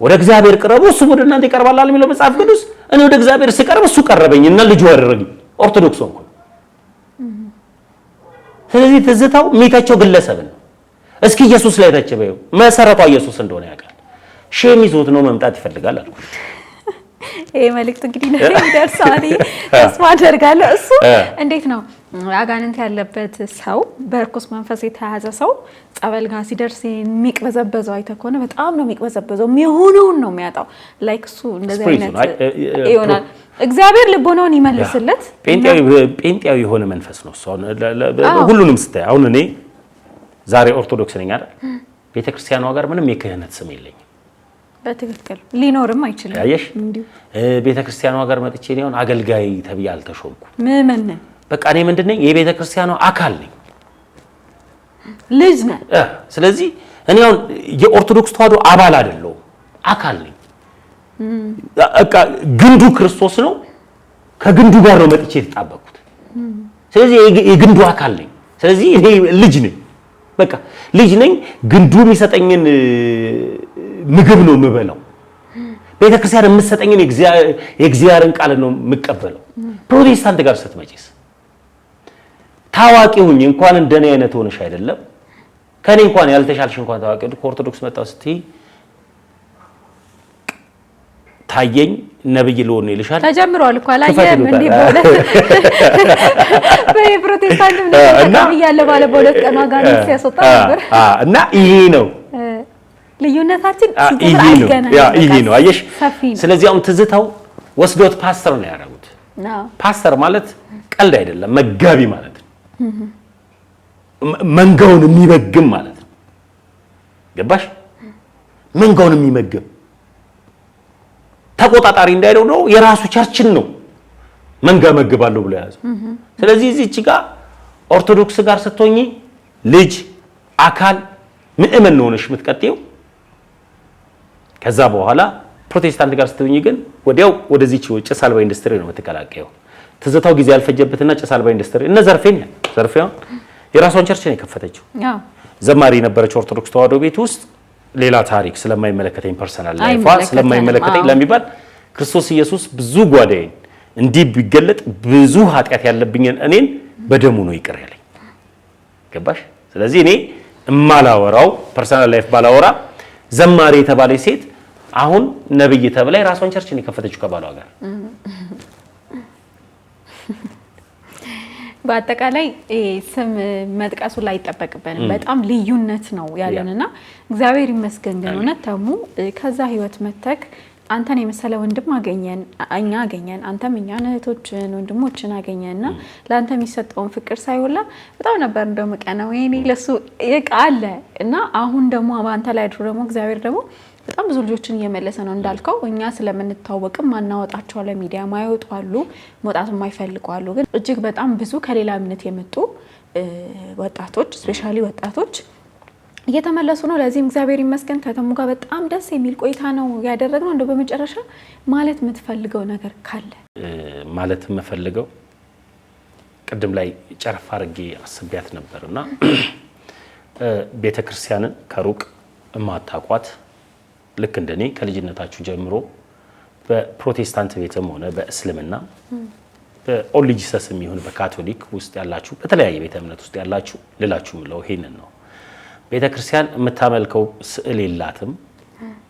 ወደ እግዚአብሔር ቅረቡ እሱ ወደ እናንተ ይቀርባል የሚለው መጽሐፍ ቅዱስ። እኔ ወደ እግዚአብሔር ስቀርብ እሱ ቀረበኝና ልጅ ወረረኝ፣ ኦርቶዶክስ ሆንኩ። ስለዚህ ትዝታው የሚታቸው ግለሰብ ነው። እስኪ ኢየሱስ ላይ ተቸበው መሰረቷ ኢየሱስ እንደሆነ ያውቃል። ሼም ይዞት ነው መምጣት ይፈልጋል አልኩ። ይሄ መልእክት እንግዲህ ነው ይደርሳል ተስፋ አደርጋለሁ። እሱ እንዴት ነው አጋንንት ያለበት ሰው በርኩስ መንፈስ የተያዘ ሰው ጸበል ጋር ሲደርስ የሚቅበዘበዘው አይተህ ከሆነ በጣም ነው የሚቅበዘበዘው፣ የሚሆነውን ነው የሚያጣው። ላይክ እሱ እንደዚህ አይነት ይሆናል። እግዚአብሔር ልቦናውን ይመልስለት። ጴንጤያዊ የሆነ መንፈስ ነው እሱ። ሁሉንም ስታይ አሁን እኔ ዛሬ ኦርቶዶክስ ነኝ አይደል? ቤተክርስቲያኗ ጋር ምንም የክህነት ስም የለኝም። በትክክል ሊኖርም አይችልም። ያየሽ ቤተክርስቲያኗ ጋር መጥቼ ነው አገልጋይ ተብዬ አልተሾምኩ። ምእመን ነኝ። በቃ እኔ ምንድነኝ የቤተክርስቲያኗ አካል ነኝ፣ ልጅ ነኝ። ስለዚህ እኔ አሁን የኦርቶዶክስ ተዋህዶ አባል አይደለሁም፣ አካል ነኝ። በቃ ግንዱ ክርስቶስ ነው። ከግንዱ ጋር ነው መጥቼ የተጣበቅኩት። ስለዚህ የግንዱ አካል ነኝ። ስለዚህ እኔ ልጅ ነኝ፣ በቃ ልጅ ነኝ። ግንዱ የሚሰጠኝን ምግብ ነው የምበላው። ቤተክርስቲያን የምትሰጠኝን የእግዚአብሔርን ቃል ነው የምቀበለው። ፕሮቴስታንት ጋር ስትመጪስ ታዋቂ ሁኝ እንኳን እንደኔ አይነት ሆነሽ አይደለም ከኔ እንኳን ያልተሻልሽ እንኳን ታዋቂ ኦርቶዶክስ መጣው ስትይ ታየኝ ነብይ ልሆን ይልሻል። ተጀምሯል እኮ አላየህም እንዴ? በሁለት በፕሮቴስታንትም ነው ያለ ባለ በሁለት ቀን ጋር ሲያስወጣ ነበር። እና ይሄ ነው ልዩነታችን ይሄ ነው አየሽ። ስለዚህ አሁን ትዝታው ወስዶት ፓስተር ነው ያደረጉት። ፓስተር ማለት ቀልድ አይደለም፣ መጋቢ ማለት ነው። መንጋውን የሚመግም ማለት ነው። ገባሽ? መንጋውን የሚመግም ተቆጣጣሪ እንዳይለው ነው። የራሱ ቸርችን ነው መንጋ መግባለሁ ብሎ ያዘ። ስለዚህ እዚህች ጋር ኦርቶዶክስ ጋር ስትሆኚ ልጅ አካል ምእመን ነው ሆነሽ የምትቀጥይው። ከዛ በኋላ ፕሮቴስታንት ጋር ስትሆኚ ግን ወዲያው ወደዚህች ጭስ አልባ ኢንዱስትሪ ነው የምትቀላቀየው። ትዝታው ጊዜ ያልፈጀበትና ጭስ አልባ ኢንዱስትሪ እነ ዘርፌን የራሷን ቸርች ነው የከፈተችው። ዘማሪ የነበረች ኦርቶዶክስ ተዋህዶ ቤት ውስጥ ሌላ ታሪክ ስለማይመለከተኝ ፐርሰናል ላይፏ ስለማይመለከተኝ ለሚባል ክርስቶስ ኢየሱስ ብዙ ጓዳዬን እንዲህ ቢገለጥ ብዙ ኃጢአት ያለብኝን እኔን በደሙ ነው ይቅር ያለኝ። ገባሽ? ስለዚህ እኔ እማላወራው ፐርሰናል ላይፍ ባላወራ ዘማሪ የተባለች ሴት አሁን ነብይ ተብላ ራሷን ቸርችን የከፈተችው ከባሏ ጋር በአጠቃላይ ስም መጥቀሱ ላይ ይጠበቅብንም በጣም ልዩነት ነው ያለንና እግዚአብሔር ይመስገን ግን እውነት ተሙ ከዛ ህይወት መተክ አንተን የመሰለ ወንድም አገኘን አንተም እኛን እህቶችን ወንድሞችን አገኘንና ለአንተ የሚሰጠውን ፍቅር ሳይውላ በጣም ነበር እንደመቀናው የኔ ለሱ ይቃለ እና አሁን ደግሞ አንተ ላይ ድሮ ደግሞ እግዚአብሔር ደግሞ በጣም ብዙ ልጆችን እየመለሰ ነው እንዳልከው እኛ ስለምንታወቅም ማናወጣቸው ለሚዲያ ማይወጡ አሉ መውጣት የማይፈልጉ አሉ ግን እጅግ በጣም ብዙ ከሌላ እምነት የመጡ ወጣቶች ስፔሻሊ ወጣቶች እየተመለሱ ነው። ለዚህም እግዚአብሔር ይመስገን ከተሙ ጋር በጣም ደስ የሚል ቆይታ ነው ያደረግነው። እንደው በመጨረሻ ማለት የምትፈልገው ነገር ካለ? ማለት የምፈልገው ቅድም ላይ ጨረፍ አድርጌ አስቤያት ነበርና ቤተክርስቲያንን ከሩቅ እማታቋት ልክ እንደኔ ከልጅነታችሁ ጀምሮ በፕሮቴስታንት ቤትም ሆነ በእስልምና በኦል ጂሰስም ይሁን በካቶሊክ ውስጥ ያላችሁ በተለያየ ቤተ እምነት ውስጥ ያላችሁ ልላችሁ ምለው ይሄንን ነው። ቤተክርስቲያን የምታመልከው ስዕል የላትም።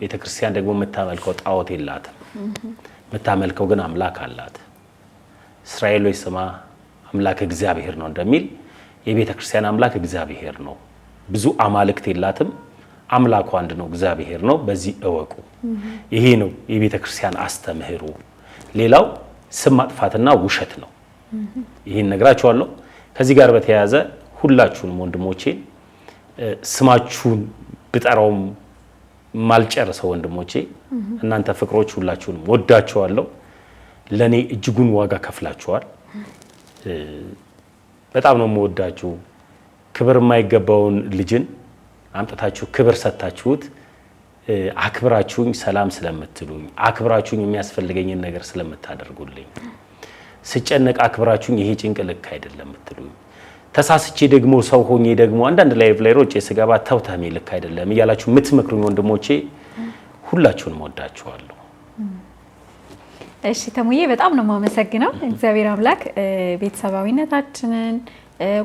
ቤተክርስቲያን ደግሞ የምታመልከው ጣዖት የላትም። የምታመልከው ግን አምላክ አላት። እስራኤል ሆይ ስማ አምላክ እግዚአብሔር ነው እንደሚል የቤተክርስቲያን አምላክ እግዚአብሔር ነው። ብዙ አማልክት የላትም። አምላኩ አንድ ነው፣ እግዚአብሔር ነው። በዚህ እወቁ። ይሄ ነው የቤተክርስቲያን አስተምህሮ። ሌላው ስም ማጥፋትና ውሸት ነው። ይሄን ነግራችኋለሁ። ከዚህ ጋር በተያያዘ ሁላችሁንም ወንድሞቼ ስማችሁን ብጠራውም ማልጨርሰው ወንድሞቼ እናንተ ፍቅሮች ሁላችሁንም ወዳችኋለሁ። ለኔ እጅጉን ዋጋ ከፍላችኋል። በጣም ነው የምወዳችሁ። ክብር የማይገባውን ልጅን አምጥታችሁ ክብር ሰጣችሁት። አክብራችሁኝ ሰላም ስለምትሉኝ አክብራችሁኝ የሚያስፈልገኝን ነገር ስለምታደርጉልኝ ስጨነቅ አክብራችሁኝ ይሄ ጭንቅ ልክ አይደለም የምትሉኝ ተሳስቼ ደግሞ ሰው ሆኜ ደግሞ አንዳንድ ላይቭ ላይ ሮጬ ስገባ ተውታሜ ልክ አይደለም እያላችሁ የምትመክሩኝ ወንድሞቼ ሁላችሁንም ወዳችኋለሁ። እሺ ተሙዬ በጣም ነው የማመሰግነው። እግዚአብሔር አምላክ ቤተሰባዊነታችንን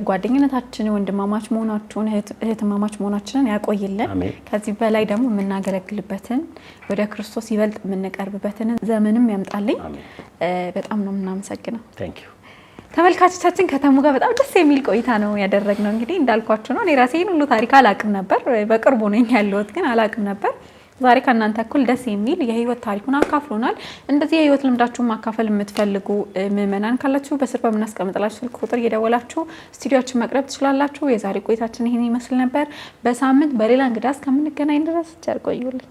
ጓደኝነታችንን ወንድማማች መሆናችንን እህትማማች መሆናችንን ያቆይልን። ከዚህ በላይ ደግሞ የምናገለግልበትን ወደ ክርስቶስ ይበልጥ የምንቀርብበትን ዘመንም ያምጣልኝ። በጣም ነው የምናመሰግነው። ታንክ ዩ ተመልካቾቻችን ከተሙ ጋር በጣም ደስ የሚል ቆይታ ነው ያደረግነው። እንግዲህ እንዳልኳችሁ ነው እኔ ራሴን ሁሉ ታሪክ አላቅም ነበር። በቅርቡ ነኝ ያለሁት ግን አላቅም ነበር። ዛሬ ከእናንተ እኩል ደስ የሚል የህይወት ታሪኩን አካፍሎናል። እንደዚህ የህይወት ልምዳችሁን ማካፈል የምትፈልጉ ምዕመናን ካላችሁ በስር በምናስቀምጥላችሁ ስልክ ቁጥር እየደወላችሁ ስቱዲዮአችን መቅረብ ትችላላችሁ። የዛሬ ቆይታችን ይሄን ይመስል ነበር። በሳምንት በሌላ እንግዳ እስከምንገናኝ ድረስ ቸር ቆዩልኝ።